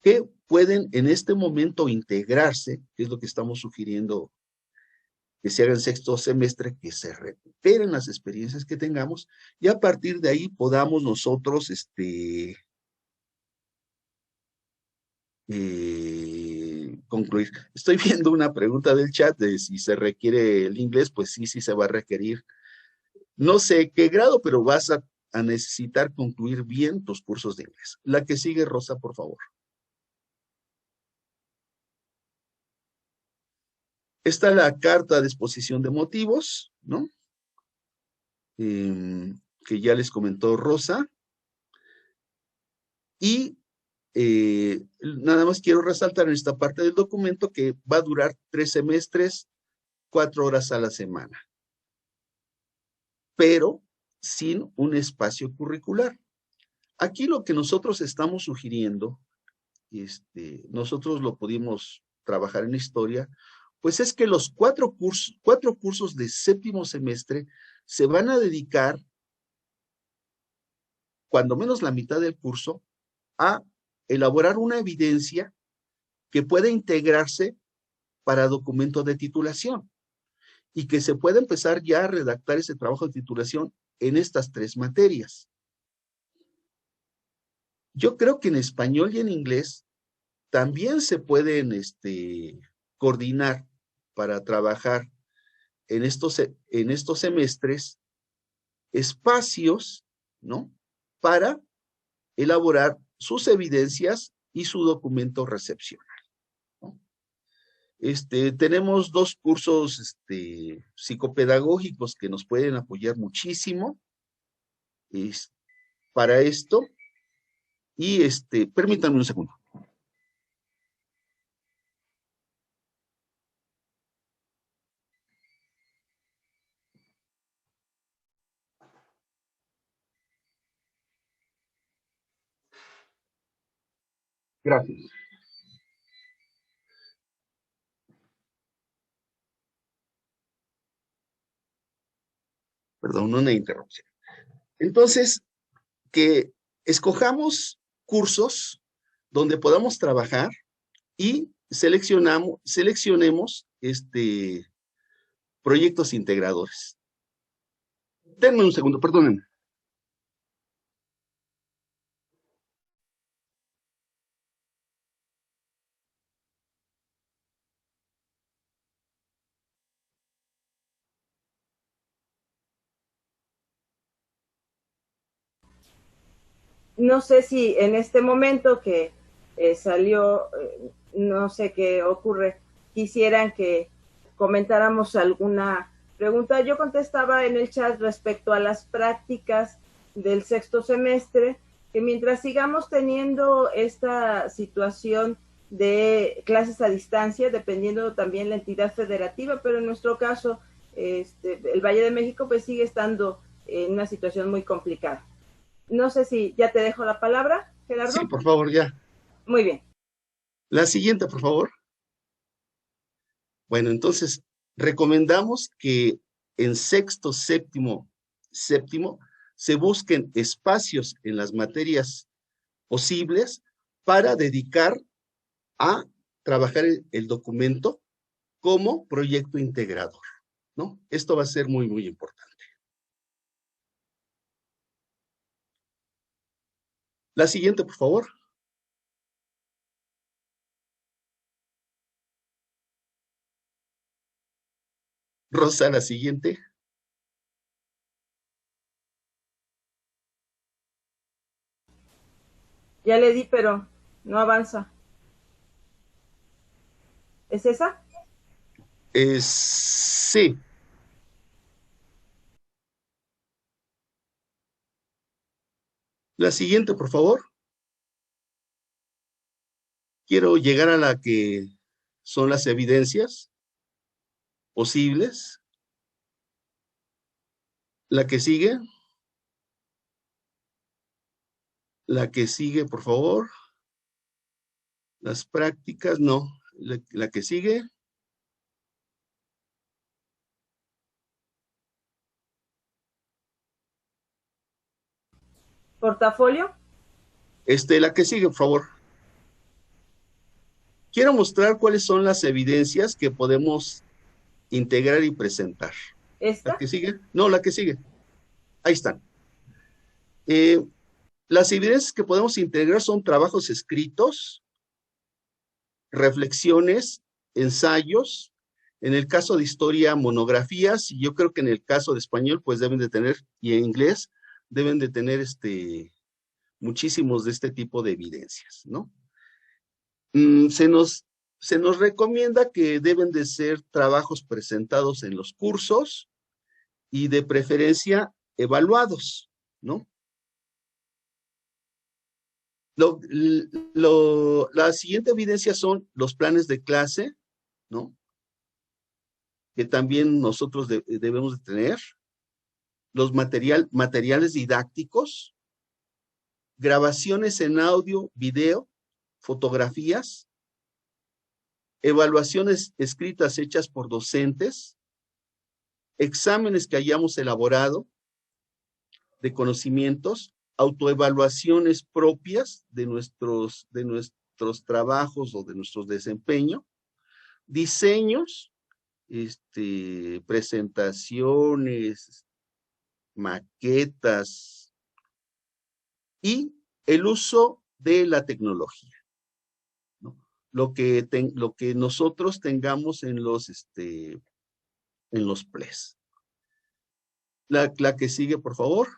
que pueden en este momento integrarse, que es lo que estamos sugiriendo que se haga en sexto semestre, que se recuperen las experiencias que tengamos y a partir de ahí podamos nosotros concluir. Estoy viendo una pregunta del chat de si se requiere el inglés, pues sí se va a requerir. No sé qué grado, pero vas a necesitar concluir bien tus cursos de inglés. La que sigue, Rosa, por favor. Está la carta de exposición de motivos, ¿no? Que ya les comentó Rosa. Y nada más quiero resaltar en esta parte del documento que va a durar 3 semestres 4 horas a la semana, pero sin un espacio curricular. Aquí lo que nosotros estamos sugiriendo, nosotros lo pudimos trabajar en historia, pues es que los cuatro cursos de séptimo semestre se van a dedicar, cuando menos la mitad del curso, a elaborar una evidencia que pueda integrarse para documento de titulación y que se pueda empezar ya a redactar ese trabajo de titulación en estas 3 materias. Yo creo que en español y en inglés también se pueden coordinar para trabajar en estos semestres espacios, ¿no?, para elaborar sus evidencias y su documento recepcional, ¿no? Tenemos 2 cursos psicopedagógicos que nos pueden apoyar muchísimo para esto. Y permítanme un segundo. Gracias. Perdón, una interrupción. Entonces, que escojamos cursos donde podamos trabajar y seleccionemos proyectos integradores. Denme un segundo, perdónenme. No sé si en este momento que salió, no sé qué ocurre, quisieran que comentáramos alguna pregunta. Yo contestaba en el chat respecto a las prácticas del sexto semestre, que mientras sigamos teniendo esta situación de clases a distancia, dependiendo también la entidad federativa, pero en nuestro caso, el Valle de México pues sigue estando en una situación muy complicada. No sé si ya te dejo la palabra, Gerardo. Sí, por favor, ya. Muy bien. La siguiente, por favor. Bueno, entonces, recomendamos que en sexto, séptimo, se busquen espacios en las materias posibles para dedicar a trabajar el documento como proyecto integrador, ¿no? Esto va a ser muy, muy importante. La siguiente, por favor. Rosa, la siguiente. Ya le di, pero no avanza. ¿Es esa? Sí. La siguiente, por favor. Quiero llegar a la que son las evidencias posibles. La que sigue. La que sigue, por favor. Las prácticas, no. La que sigue. ¿Portafolio? La que sigue, por favor. Quiero mostrar cuáles son las evidencias que podemos integrar y presentar. ¿Esta? ¿La que sigue? No, la que sigue. Ahí están. Las evidencias que podemos integrar son trabajos escritos, reflexiones, ensayos, en el caso de historia, monografías, y yo creo que en el caso de español, pues deben de tener, y en inglés, deben de tener muchísimos de este tipo de evidencias, ¿no? Se nos recomienda que deben de ser trabajos presentados en los cursos y de preferencia evaluados, ¿no? La siguiente evidencia son los planes de clase, ¿no? que también nosotros debemos de tener, los materiales didácticos, grabaciones en audio, video, fotografías, evaluaciones escritas hechas por docentes, exámenes que hayamos elaborado de conocimientos, autoevaluaciones propias de nuestros trabajos o de nuestro desempeño, diseños, presentaciones, maquetas y el uso de la tecnología, ¿no? Lo que nosotros tengamos en los PLEs. La que sigue, por favor.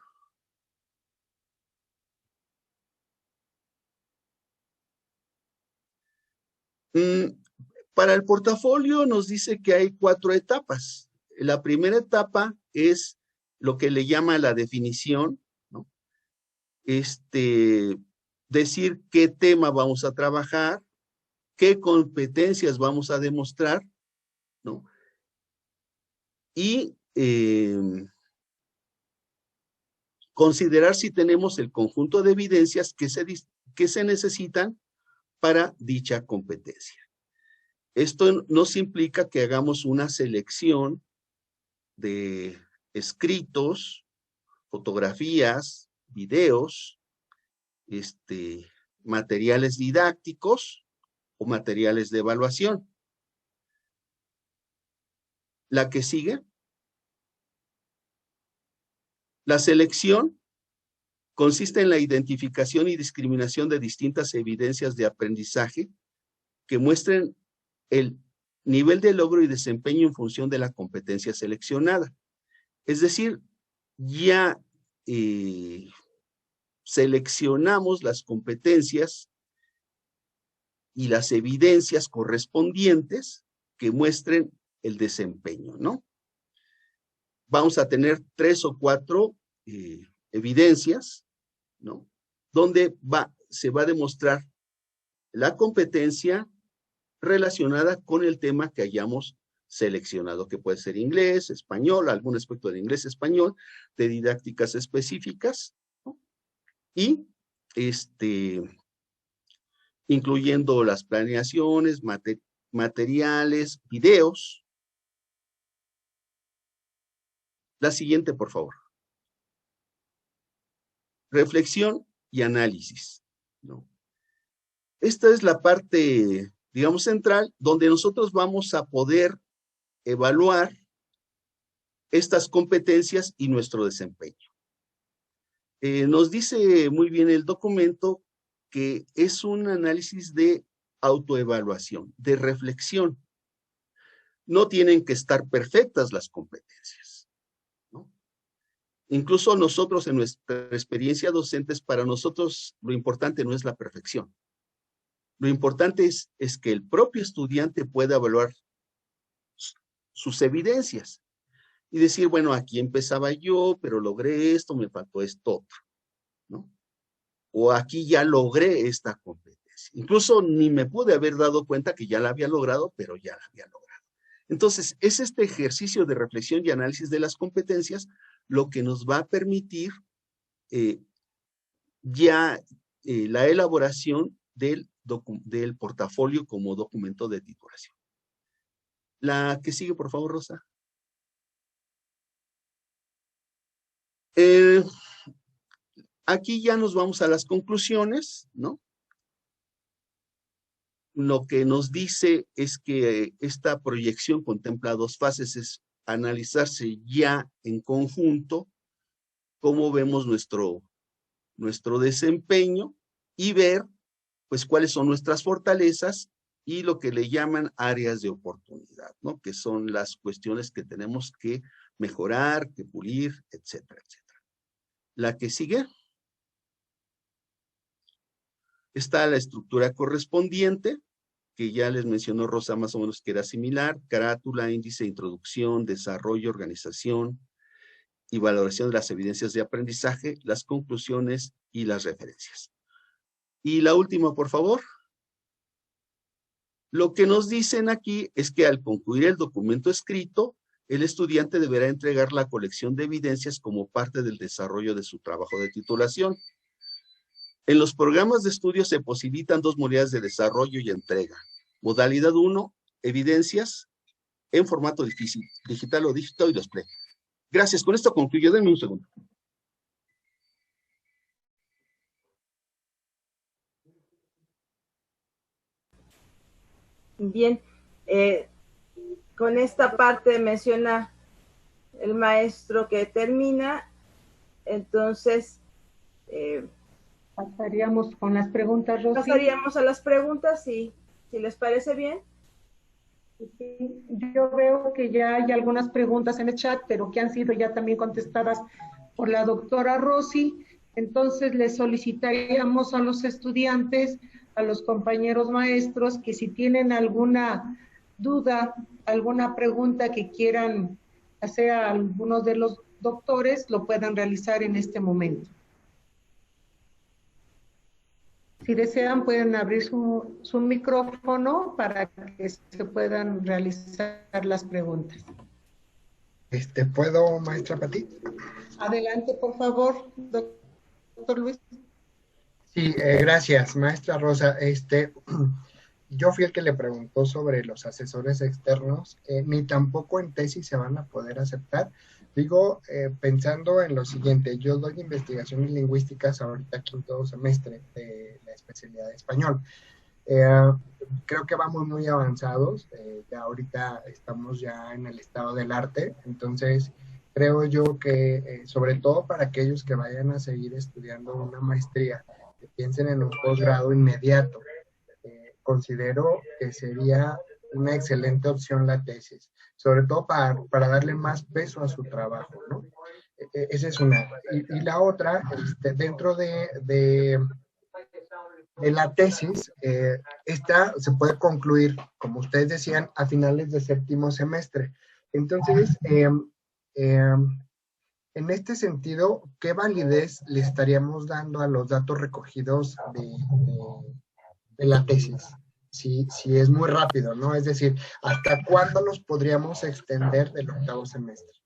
Para el portafolio nos dice que hay 4 etapas. La primera etapa es lo que le llama la definición, ¿no? Decir qué tema vamos a trabajar, qué competencias vamos a demostrar, ¿no? Y considerar si tenemos el conjunto de evidencias que se necesitan para dicha competencia. Esto nos implica que hagamos una selección de escritos, fotografías, videos, materiales didácticos o materiales de evaluación. La que sigue. La selección consiste en la identificación y discriminación de distintas evidencias de aprendizaje que muestren el nivel de logro y desempeño en función de la competencia seleccionada. Es decir, ya seleccionamos las competencias y las evidencias correspondientes que muestren el desempeño, ¿no? Vamos a tener 3 o 4 evidencias, ¿no? Donde se va a demostrar la competencia relacionada con el tema que hayamos seleccionado, que puede ser inglés, español, algún aspecto de inglés, español, de didácticas específicas, ¿no? Y incluyendo las planeaciones, materiales, videos. La siguiente, por favor. Reflexión y análisis, ¿no? Esta es la parte, digamos, central, donde nosotros vamos a poder evaluar estas competencias y nuestro desempeño. Nos dice muy bien el documento que es un análisis de autoevaluación, de reflexión. No tienen que estar perfectas las competencias, ¿no? Incluso nosotros en nuestra experiencia docentes, para nosotros lo importante no es la perfección. Lo importante es que el propio estudiante pueda evaluar sus evidencias y decir, bueno, aquí empezaba yo, pero logré esto, me faltó esto otro, ¿no? O aquí ya logré esta competencia. Incluso ni me pude haber dado cuenta que ya la había logrado, pero ya la había logrado. Entonces, es este ejercicio de reflexión y análisis de las competencias lo que nos va a permitir la elaboración del portafolio como documento de titulación. La que sigue, por favor, Rosa. Aquí ya nos vamos a las conclusiones, ¿no? Lo que nos dice es que esta proyección contempla 2 fases, es analizarse ya en conjunto cómo vemos nuestro desempeño y ver, pues, cuáles son nuestras fortalezas y lo que le llaman áreas de oportunidad, ¿no? Que son las cuestiones que tenemos que mejorar, que pulir, etcétera, etcétera. La que sigue. Está la estructura correspondiente, que ya les mencionó Rosa más o menos que era similar: carátula, índice, introducción, desarrollo, organización y valoración de las evidencias de aprendizaje, las conclusiones y las referencias. Y la última, por favor. Lo que nos dicen aquí es que al concluir el documento escrito, el estudiante deberá entregar la colección de evidencias como parte del desarrollo de su trabajo de titulación. En los programas de estudio se posibilitan dos modalidades de desarrollo y entrega. Modalidad 1, evidencias en formato digital o dígito y display. Gracias, con esto concluyo. Denme un segundo. Bien, con esta parte menciona el maestro que termina, entonces pasaríamos con las preguntas, Rosy. Pasaríamos a las preguntas, si les parece bien. Sí, yo veo que ya hay algunas preguntas en el chat, pero que han sido ya también contestadas por la doctora Rosy. Entonces, le solicitaríamos a los estudiantes, a los compañeros maestros, que si tienen alguna duda, alguna pregunta que quieran hacer a algunos de los doctores, lo puedan realizar en este momento. Si desean, pueden abrir su micrófono para que se puedan realizar las preguntas. ¿Puedo, maestra Pati? Adelante, por favor, doctor Luis. Sí, gracias, maestra Rosa. Yo fui el que le preguntó sobre los asesores externos, ni tampoco en tesis se van a poder aceptar. Digo, pensando en lo siguiente, yo doy investigaciones lingüísticas ahorita quinto semestre de la especialidad de español. Creo que vamos muy avanzados, ya ahorita estamos ya en el estado del arte, entonces creo yo que sobre todo para aquellos que vayan a seguir estudiando una maestría, que piensen en un posgrado inmediato, considero que sería una excelente opción la tesis, sobre todo para darle más peso a su trabajo, ¿no? Esa es una. Y la otra, dentro de la tesis, esta se puede concluir, como ustedes decían, a finales de séptimo semestre. Entonces, en este sentido, ¿qué validez le estaríamos dando a los datos recogidos de la tesis? Si es muy rápido, ¿no? Es decir, ¿hasta cuándo nos podríamos extender del octavo semestre?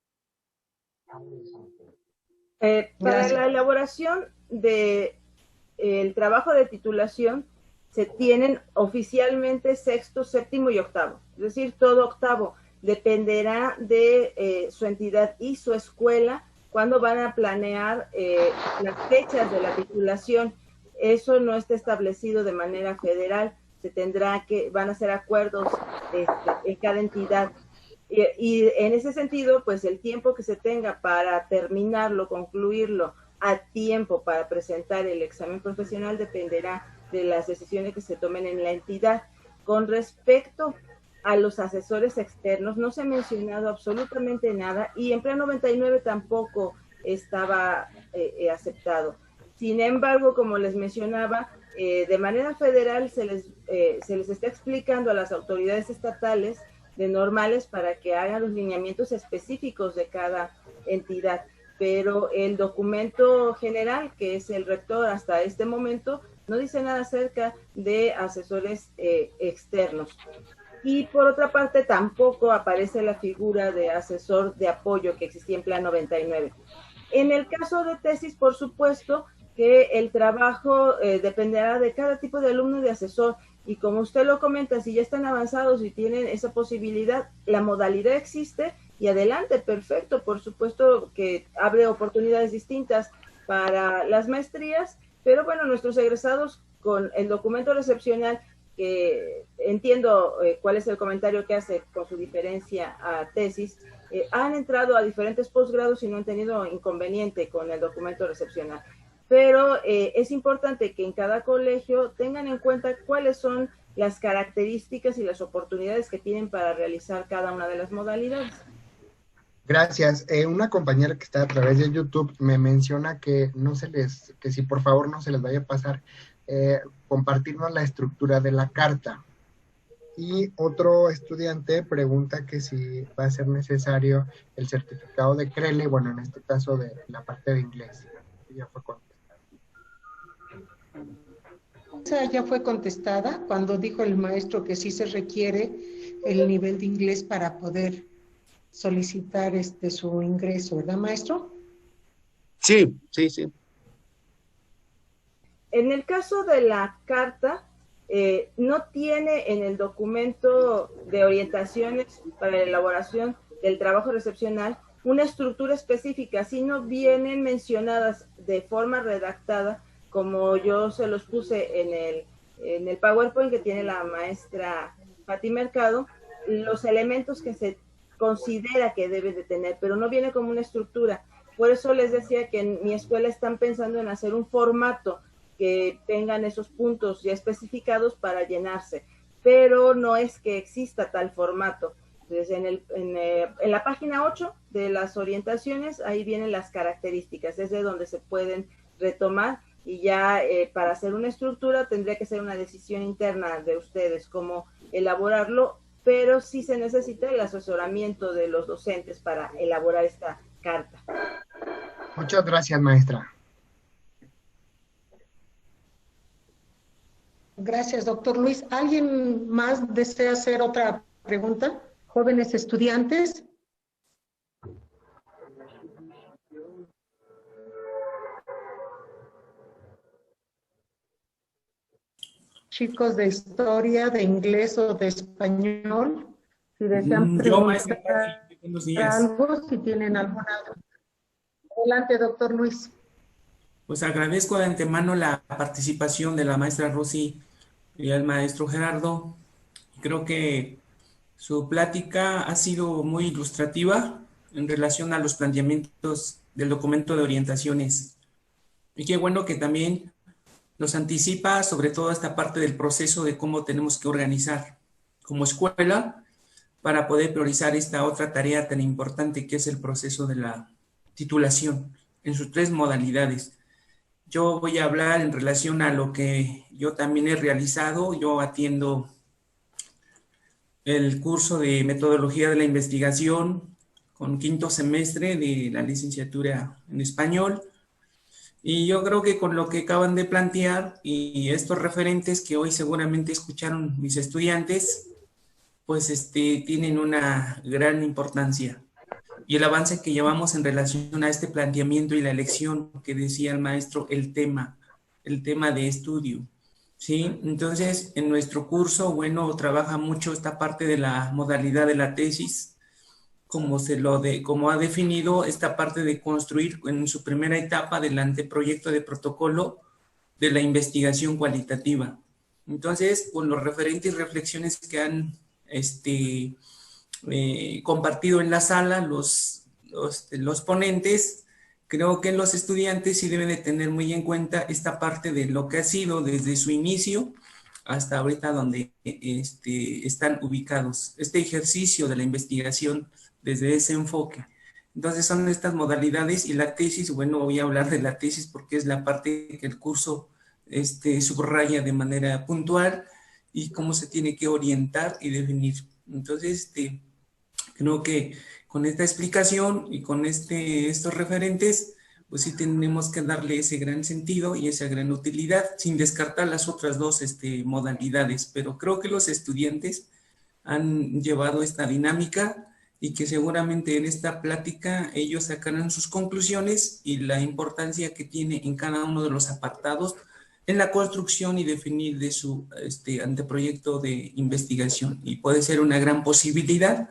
Para la elaboración del trabajo de titulación se tienen oficialmente sexto, séptimo y octavo. Es decir, todo octavo dependerá de su entidad y su escuela cuando van a planear las fechas de la titulación. Eso no está establecido de manera federal, van a hacer acuerdos en cada entidad. Y en ese sentido, pues el tiempo que se tenga para terminarlo, concluirlo a tiempo para presentar el examen profesional dependerá de las decisiones que se tomen en la entidad. Con respecto a los asesores externos, no se ha mencionado absolutamente nada y en Plan 99 tampoco estaba aceptado. Sin embargo, como les mencionaba, de manera federal se les está explicando a las autoridades estatales de normales para que hagan los lineamientos específicos de cada entidad, pero el documento general, que es el rector hasta este momento, no dice nada acerca de asesores externos. Y por otra parte, tampoco aparece la figura de asesor de apoyo que existía en Plan 99. En el caso de tesis, por supuesto, que el trabajo dependerá de cada tipo de alumno y de asesor, y como usted lo comenta, si ya están avanzados y tienen esa posibilidad, la modalidad existe y adelante, perfecto, por supuesto que abre oportunidades distintas para las maestrías, pero bueno, nuestros egresados con el documento recepcional, que entiendo cuál es el comentario que hace con su diferencia a tesis, han entrado a diferentes posgrados y no han tenido inconveniente con el documento recepcional. Pero es importante que en cada colegio tengan en cuenta cuáles son las características y las oportunidades que tienen para realizar cada una de las modalidades. Gracias. Una compañera que está a través de YouTube me menciona que si por favor no se les vaya a pasar compartirnos la estructura de la carta. Y otro estudiante pregunta que si va a ser necesario el certificado de CRELE, bueno, en este caso de la parte de inglés. Ya fue contestado. esa ya fue contestada cuando dijo el maestro que sí se requiere el nivel de inglés para poder solicitar su ingreso, ¿verdad, maestro? Sí, sí, sí. En el caso de la carta, no tiene en el documento de orientaciones para la elaboración del trabajo recepcional una estructura específica, sino vienen mencionadas de forma redactada, como yo se los puse en el PowerPoint que tiene la maestra Pati Mercado, los elementos que se considera que debe de tener, pero no viene como una estructura. Por eso les decía que en mi escuela están pensando en hacer un formato que tengan esos puntos ya especificados para llenarse, pero no es que exista tal formato. Entonces, en la página 8 de las orientaciones, ahí vienen las características, es de donde se pueden retomar, y ya para hacer una estructura tendría que ser una decisión interna de ustedes cómo elaborarlo, pero sí se necesita el asesoramiento de los docentes para elaborar esta carta. Muchas gracias, maestra. Gracias, doctor Luis. ¿Alguien más desea hacer otra pregunta? Jóvenes estudiantes. Chicos de historia, de inglés o de español, si desean preguntar algo, si tienen alguna. Adelante, doctor Luis. Pues agradezco de antemano la participación de la maestra Rosy y el maestro Gerardo. Creo que su plática ha sido muy ilustrativa en relación a los planteamientos del documento de orientaciones. Y qué bueno que también nos anticipa sobre todo esta parte del proceso de cómo tenemos que organizar como escuela para poder priorizar esta otra tarea tan importante que es el proceso de la titulación en sus 3 modalidades. Yo voy a hablar en relación a lo que yo también he realizado. Yo atiendo el curso de metodología de la investigación con 5º semestre de la licenciatura en español. Y yo creo que con lo que acaban de plantear y estos referentes que hoy seguramente escucharon mis estudiantes, pues tienen una gran importancia. Y el avance que llevamos en relación a este planteamiento y la elección que decía el maestro, el tema de estudio, ¿sí? Entonces, en nuestro curso, bueno, trabaja mucho esta parte de la modalidad de la tesis, como ha definido esta parte de construir en su primera etapa del anteproyecto de protocolo de la investigación cualitativa. Entonces, con los referentes y reflexiones que han compartido en la sala los ponentes, creo que los estudiantes sí deben de tener muy en cuenta esta parte de lo que ha sido desde su inicio hasta ahorita donde están ubicados. Este ejercicio de la investigación desde ese enfoque. Entonces son estas modalidades y la tesis, bueno, voy a hablar de la tesis porque es la parte que el curso subraya de manera puntual y cómo se tiene que orientar y definir. Entonces, creo que con esta explicación y con estos referentes, pues sí tenemos que darle ese gran sentido y esa gran utilidad, sin descartar las otras 2 modalidades. Pero creo que los estudiantes han llevado esta dinámica y que seguramente en esta plática ellos sacarán sus conclusiones y la importancia que tiene en cada uno de los apartados en la construcción y definir de su anteproyecto de investigación. Y puede ser una gran posibilidad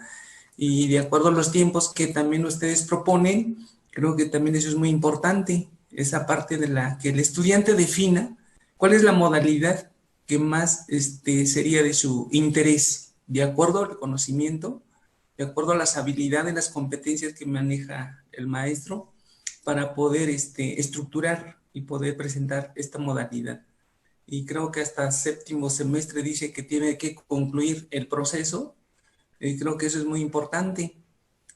y de acuerdo a los tiempos que también ustedes proponen, creo que también eso es muy importante, esa parte de la que el estudiante defina cuál es la modalidad que más sería de su interés, de acuerdo al conocimiento, de acuerdo a las habilidades, las competencias que maneja el maestro para poder estructurar y poder presentar esta modalidad. Y creo que hasta 7º semestre dice que tiene que concluir el proceso, y creo que eso es muy importante.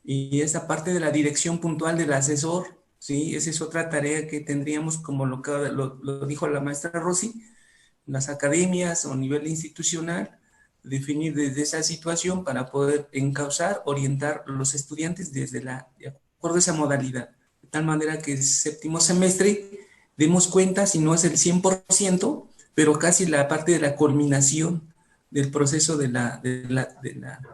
Y esa parte de la dirección puntual del asesor, ¿sí? Esa es otra tarea que tendríamos, como lo dijo la maestra Rosy, las academias o a nivel institucional, definir desde esa situación para poder encauzar, orientar a los estudiantes de acuerdo a esa modalidad. De tal manera que el 7º semestre demos cuenta, si no es el 100%, pero casi la parte de la culminación del proceso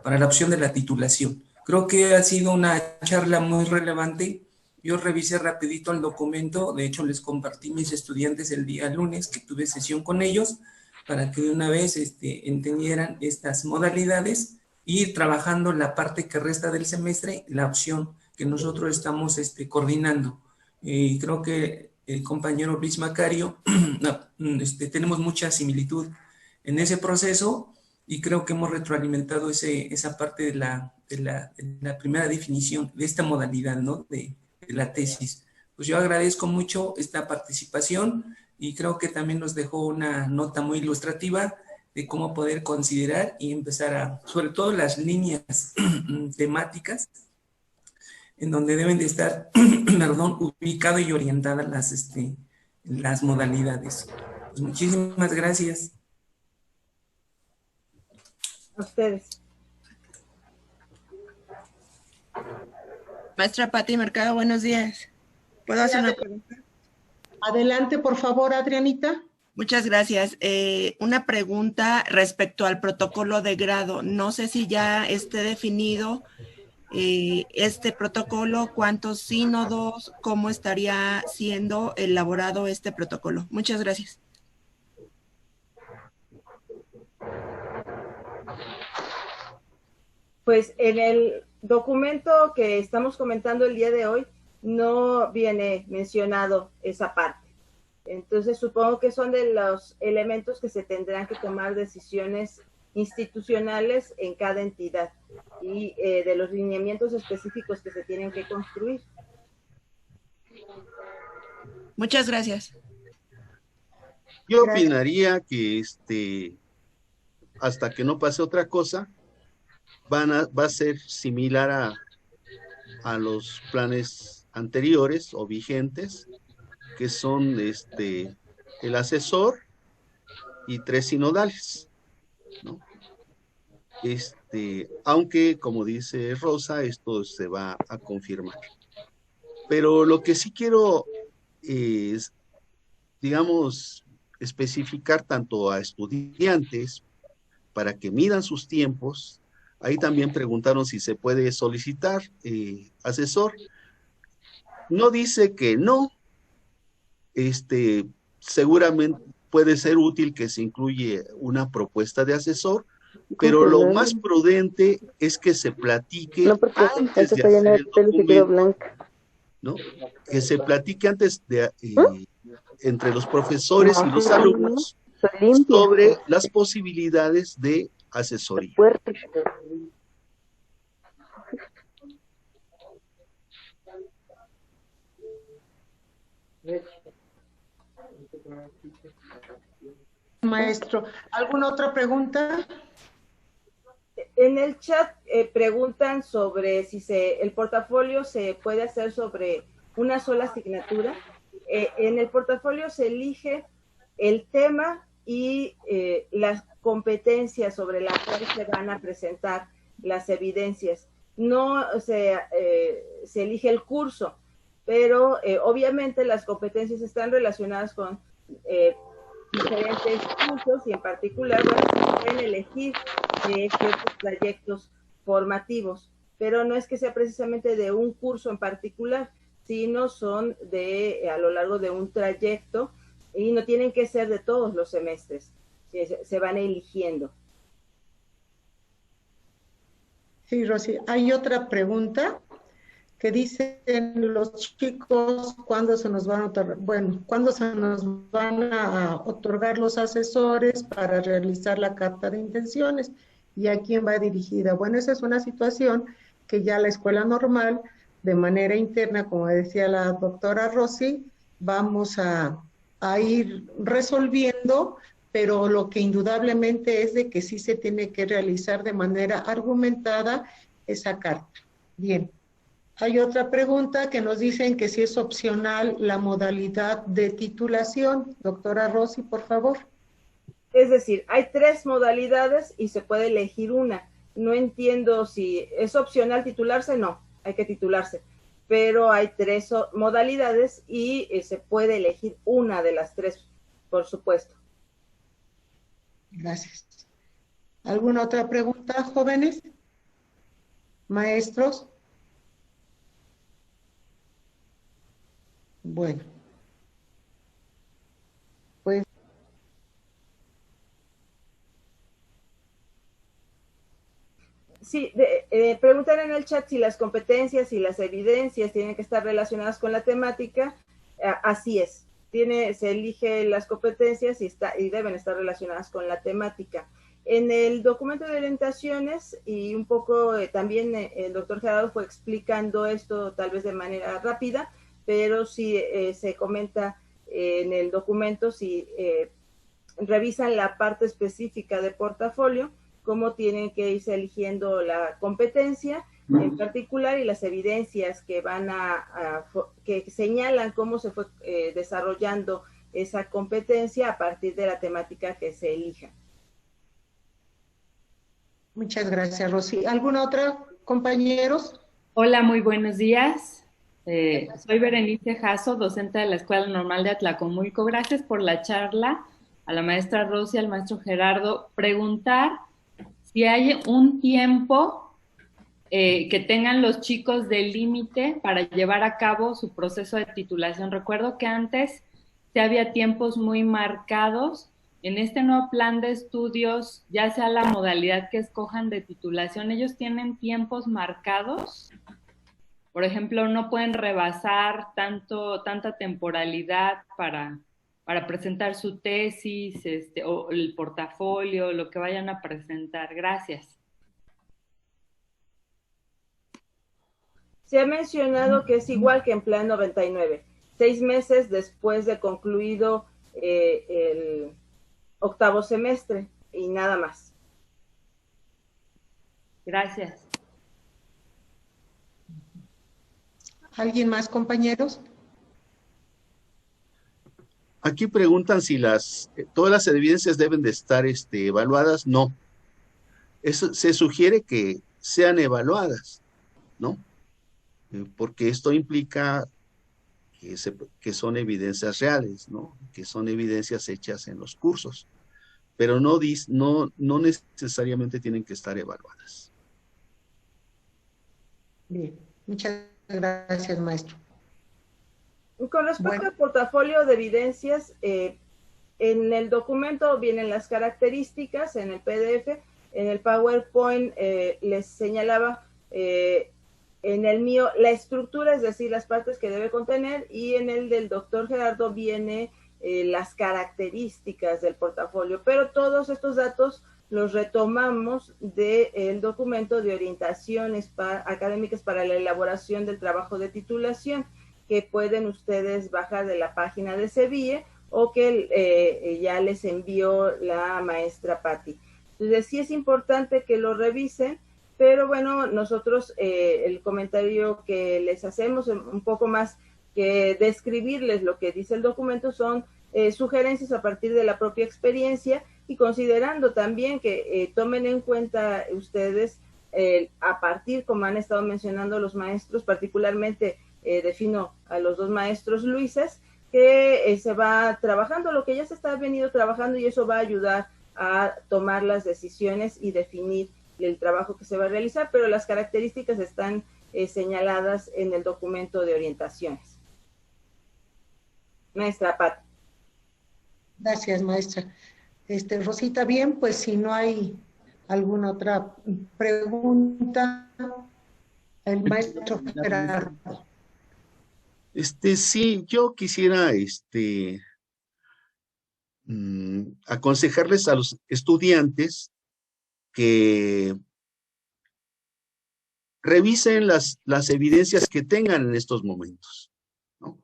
para la opción de la titulación. Creo que ha sido una charla muy relevante. Yo revisé rapidito el documento, de hecho les compartí a mis estudiantes el día lunes que tuve sesión con ellos para que de una vez entendieran estas modalidades y ir trabajando la parte que resta del semestre, la opción que nosotros estamos coordinando. Creo que el compañero Luis Macario, tenemos mucha similitud en ese proceso y creo que hemos retroalimentado esa parte de la primera definición de esta modalidad, ¿no? de la tesis. Pues yo agradezco mucho esta participación y creo que también nos dejó una nota muy ilustrativa de cómo poder considerar y empezar sobre todo las líneas temáticas en donde deben de estar, perdón, ubicadas y orientadas las modalidades. Pues muchísimas gracias. A ustedes. Maestra Pati Mercado, buenos días. ¿Puedo hacer una pregunta? Adelante, por favor, Adrianita. Muchas gracias. Una pregunta respecto al protocolo de grado. No sé si ya esté definido este protocolo, cuántos sínodos, cómo estaría siendo elaborado este protocolo. Muchas gracias. Pues en el documento que estamos comentando el día de hoy no viene mencionado esa parte. Entonces supongo que son de los elementos que se tendrán que tomar decisiones institucionales en cada entidad y de los lineamientos específicos que se tienen que construir. Muchas gracias. Yo opinaría que hasta que no pase otra cosa, va a ser similar a los planes anteriores o vigentes, que son el asesor y 3 sinodales, ¿no? Aunque, como dice Rosa, esto se va a confirmar. Pero lo que sí quiero es, digamos, especificar tanto a estudiantes para que midan sus tiempos. Ahí también preguntaron si se puede solicitar asesor. No dice que no. Seguramente puede ser útil que se incluya una propuesta de asesor, pero lo más prudente es que se platique antes de hacer el documento, ¿no? Que se platique antes entre los profesores y los alumnos sobre las posibilidades de asesoría. Maestro, ¿alguna otra pregunta? En el chat preguntan sobre si el portafolio se puede hacer sobre una sola asignatura. En el portafolio se elige el tema y las competencias sobre las cuales se van a presentar las evidencias. No se elige el curso, pero obviamente las competencias están relacionadas con diferentes cursos y en particular, bueno, se pueden elegir ciertos trayectos formativos, pero no es que sea precisamente de un curso en particular, sino son a lo largo de un trayecto y no tienen que ser de todos los semestres, se van eligiendo. Sí, Rosy, hay otra pregunta que dicen los chicos cuándo se nos van a otorgar, cuándo se nos van a otorgar los asesores para realizar la carta de intenciones y a quién va dirigida. Bueno, esa es una situación que ya la escuela normal, de manera interna, como decía la doctora Rosy, vamos a ir resolviendo, pero lo que indudablemente es de que sí se tiene que realizar de manera argumentada esa carta. Bien. Hay otra pregunta que nos dicen que si es opcional la modalidad de titulación. Doctora Rosy, por favor. Es decir, hay 3 modalidades y se puede elegir una. No entiendo si es opcional titularse, no, hay que titularse. Pero hay 3 modalidades y se puede elegir una de las 3, por supuesto. Gracias. ¿Alguna otra pregunta, jóvenes? ¿Maestros? Bueno. Pues sí, preguntan en el chat si las competencias y las evidencias tienen que estar relacionadas con la temática. Así es. Se elige las competencias y deben estar relacionadas con la temática. En el documento de orientaciones, y un poco también el doctor Gerardo fue explicando esto tal vez de manera rápida, pero sí se comenta en el documento, si revisan la parte específica de portafolio, cómo tienen que irse eligiendo la competencia en particular y las evidencias que que señalan cómo se fue desarrollando esa competencia a partir de la temática que se elija. muchas gracias, Rosy. ¿Alguna otra, compañeros? Hola, muy buenos días. Soy Berenice Jasso, docente de la Escuela Normal de Atlacomulco. Gracias por la charla. A la maestra Rosy, al maestro Gerardo, preguntar si hay un tiempo que tengan los chicos de límite para llevar a cabo su proceso de titulación. Recuerdo que antes sí había tiempos muy marcados. En este nuevo plan de estudios, ya sea la modalidad que escojan de titulación, ellos tienen tiempos marcados. Por ejemplo, no pueden rebasar tanta temporalidad para presentar su tesis, o el portafolio, lo que vayan a presentar. Gracias. Se ha mencionado que es igual que en Plan 99, 6 meses después de concluido el octavo semestre y nada más. Gracias. ¿Alguien más, compañeros? Aquí preguntan si todas las evidencias deben de estar evaluadas. No. Se sugiere que sean evaluadas, ¿no? Porque esto implica que son evidencias reales, ¿no? Que son evidencias hechas en los cursos, pero no necesariamente tienen que estar evaluadas. Bien, muchas gracias, maestro. Con respecto al portafolio de evidencias, en el documento vienen las características, en el PDF, en el PowerPoint les señalaba en el mío la estructura, es decir, las partes que debe contener, y en el del doctor Gerardo viene las características del portafolio, pero todos estos datos los retomamos del documento de orientaciones académicas para la elaboración del trabajo de titulación, que pueden ustedes bajar de la página de CEBIE o que ya les envió la maestra Patti. Entonces sí es importante que lo revisen, pero bueno, nosotros el comentario que les hacemos, un poco más que describirles lo que dice el documento, son sugerencias a partir de la propia experiencia, y considerando también que tomen en cuenta ustedes a partir, como han estado mencionando los maestros, particularmente defino a los dos maestros Luises, que se va trabajando lo que ya se está venido trabajando, y eso va a ayudar a tomar las decisiones y definir el trabajo que se va a realizar, pero las características están señaladas en el documento de orientaciones. Maestra Pat. Gracias, maestra. Rosita, bien, pues si no hay alguna otra pregunta, el maestro Gerardo. Sí, yo quisiera aconsejarles a los estudiantes que revisen las evidencias que tengan en estos momentos, ¿no?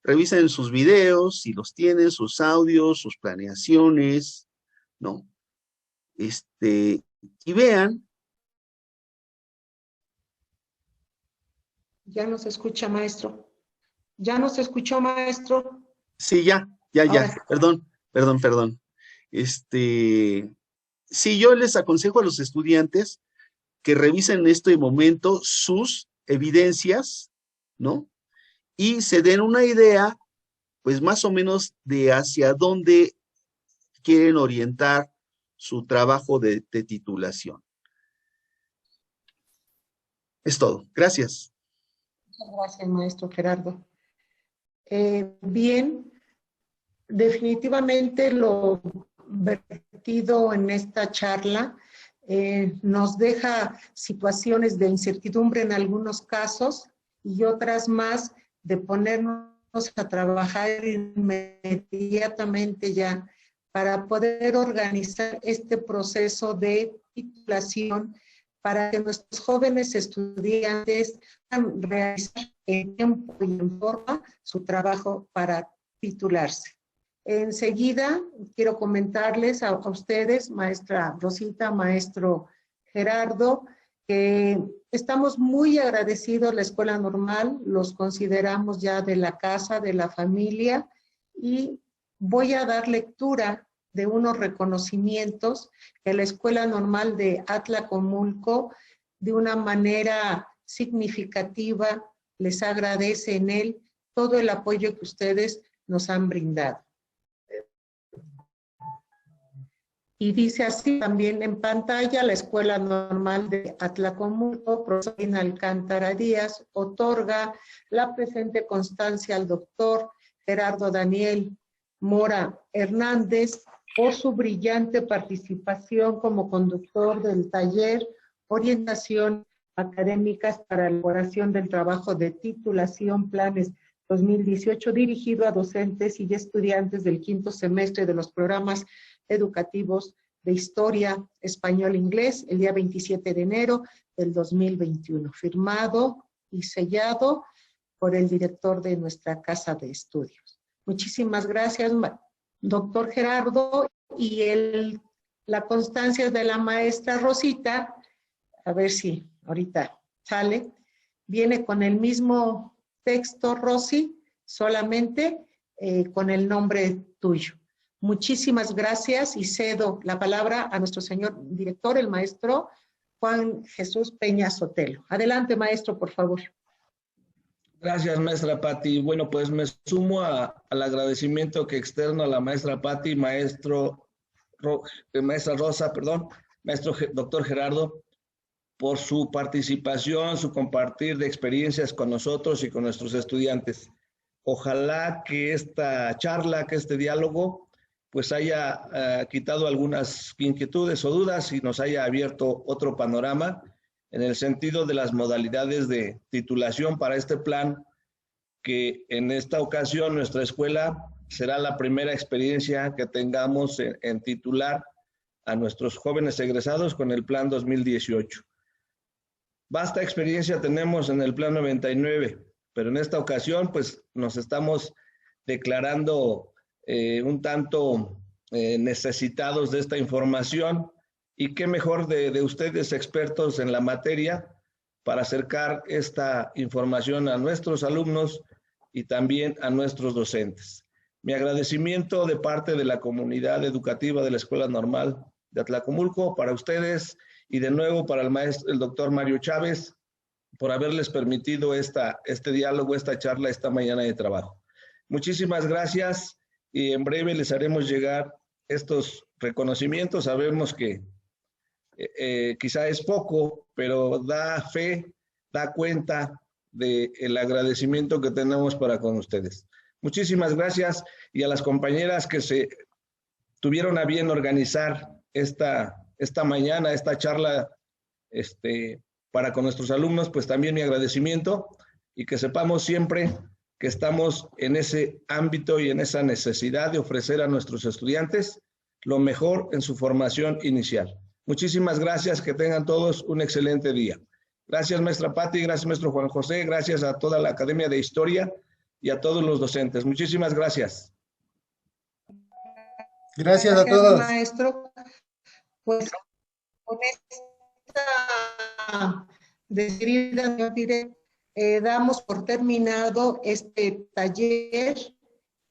Revisen sus videos, si los tienen, sus audios, sus planeaciones, ¿no? Y vean. Ya nos escucha, maestro. ¿Ya nos escuchó, maestro? Sí, ya. Perdón. Sí, yo les aconsejo a los estudiantes que revisen en este momento sus evidencias, ¿no? Y se den una idea, pues más o menos, de hacia dónde quieren orientar su trabajo de titulación. Es todo. Gracias. Muchas gracias, maestro Gerardo. Bien, definitivamente lo vertido en esta charla nos deja situaciones de incertidumbre en algunos casos y otras más de ponernos a trabajar inmediatamente ya para poder organizar este proceso de titulación para que nuestros jóvenes estudiantes puedan realizar en tiempo y en forma su trabajo para titularse. Enseguida quiero comentarles a ustedes, maestra Rosita, maestro Gerardo, que estamos muy agradecidos a la Escuela Normal, los consideramos ya de la casa, de la familia, y voy a dar lectura de unos reconocimientos que la Escuela Normal de Atlacomulco, de una manera significativa, les agradece en él todo el apoyo que ustedes nos han brindado. Y dice así también en pantalla: la Escuela Normal de Atlacomulco, profesor Alcántara Díaz, otorga la presente constancia al doctor Gerardo Daniel Mora Hernández por su brillante participación como conductor del taller Orientación Académicas para Elaboración del Trabajo de Titulación Planes 2018, dirigido a docentes y estudiantes del quinto semestre de los programas educativos de Historia, Español e Inglés, el día 27 de enero del 2021, firmado y sellado por el director de nuestra Casa de Estudios. Muchísimas gracias, doctor Gerardo, y la constancia de la maestra Rosita, a ver si ahorita sale, viene con el mismo texto, Rosy, solamente con el nombre tuyo. Muchísimas gracias y cedo la palabra a nuestro señor director, el maestro Juan Jesús Peña Sotelo. Adelante, maestro, por favor. Gracias, maestra Patti. Bueno, pues me sumo al agradecimiento que externo a la maestra Patti, maestra Rosa, maestro doctor Gerardo, por su participación, su compartir de experiencias con nosotros y con nuestros estudiantes. Ojalá que esta charla, que este diálogo, pues haya quitado algunas inquietudes o dudas y nos haya abierto otro panorama en el sentido de las modalidades de titulación para este plan, que en esta ocasión nuestra escuela será la primera experiencia que tengamos en titular a nuestros jóvenes egresados con el plan 2018. Vasta experiencia tenemos en el plan 99, pero en esta ocasión pues nos estamos declarando un tanto necesitados de esta información, y qué mejor de ustedes expertos en la materia para acercar esta información a nuestros alumnos y también a nuestros docentes. Mi agradecimiento de parte de la comunidad educativa de la Escuela Normal de Atlacomulco para ustedes, y de nuevo para el doctor Mario Chávez por haberles permitido este diálogo, esta charla, esta mañana de trabajo. Muchísimas gracias, y en breve les haremos llegar estos reconocimientos. Sabemos que quizá es poco, pero da fe, da cuenta del agradecimiento que tenemos para con ustedes. Muchísimas gracias, y a las compañeras que se tuvieron a bien organizar esta mañana, esta charla para con nuestros alumnos, pues también mi agradecimiento, y que sepamos siempre que estamos en ese ámbito y en esa necesidad de ofrecer a nuestros estudiantes lo mejor en su formación inicial. Muchísimas gracias, que tengan todos un excelente día. Gracias, maestra Patti, gracias, maestro Juan José, gracias a toda la Academia de Historia y a todos los docentes. Muchísimas gracias. Gracias a todos. Maestro. Pues con esta despedida, damos por terminado este taller,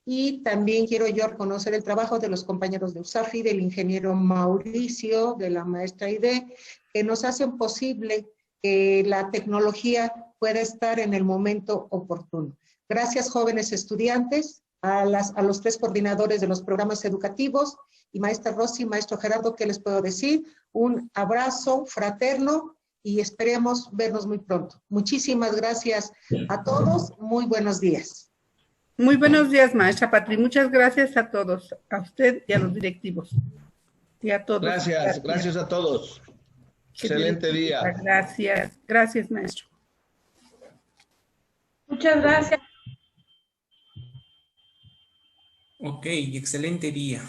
y también quiero yo reconocer el trabajo de los compañeros de USAFI, del ingeniero Mauricio, de la maestra Aide, que nos hacen posible que la tecnología pueda estar en el momento oportuno. Gracias, jóvenes estudiantes, a los tres coordinadores de los programas educativos, Y maestra Rosy, maestro Gerardo, ¿qué les puedo decir? Un abrazo fraterno y esperemos vernos muy pronto. Muchísimas gracias a todos. Muy buenos días. Muy buenos días, maestra Patri. Muchas gracias a todos, a usted y a los directivos. Y a todos. Gracias a todos. Excelente día. Gracias, maestro. Muchas gracias. Ok, excelente día.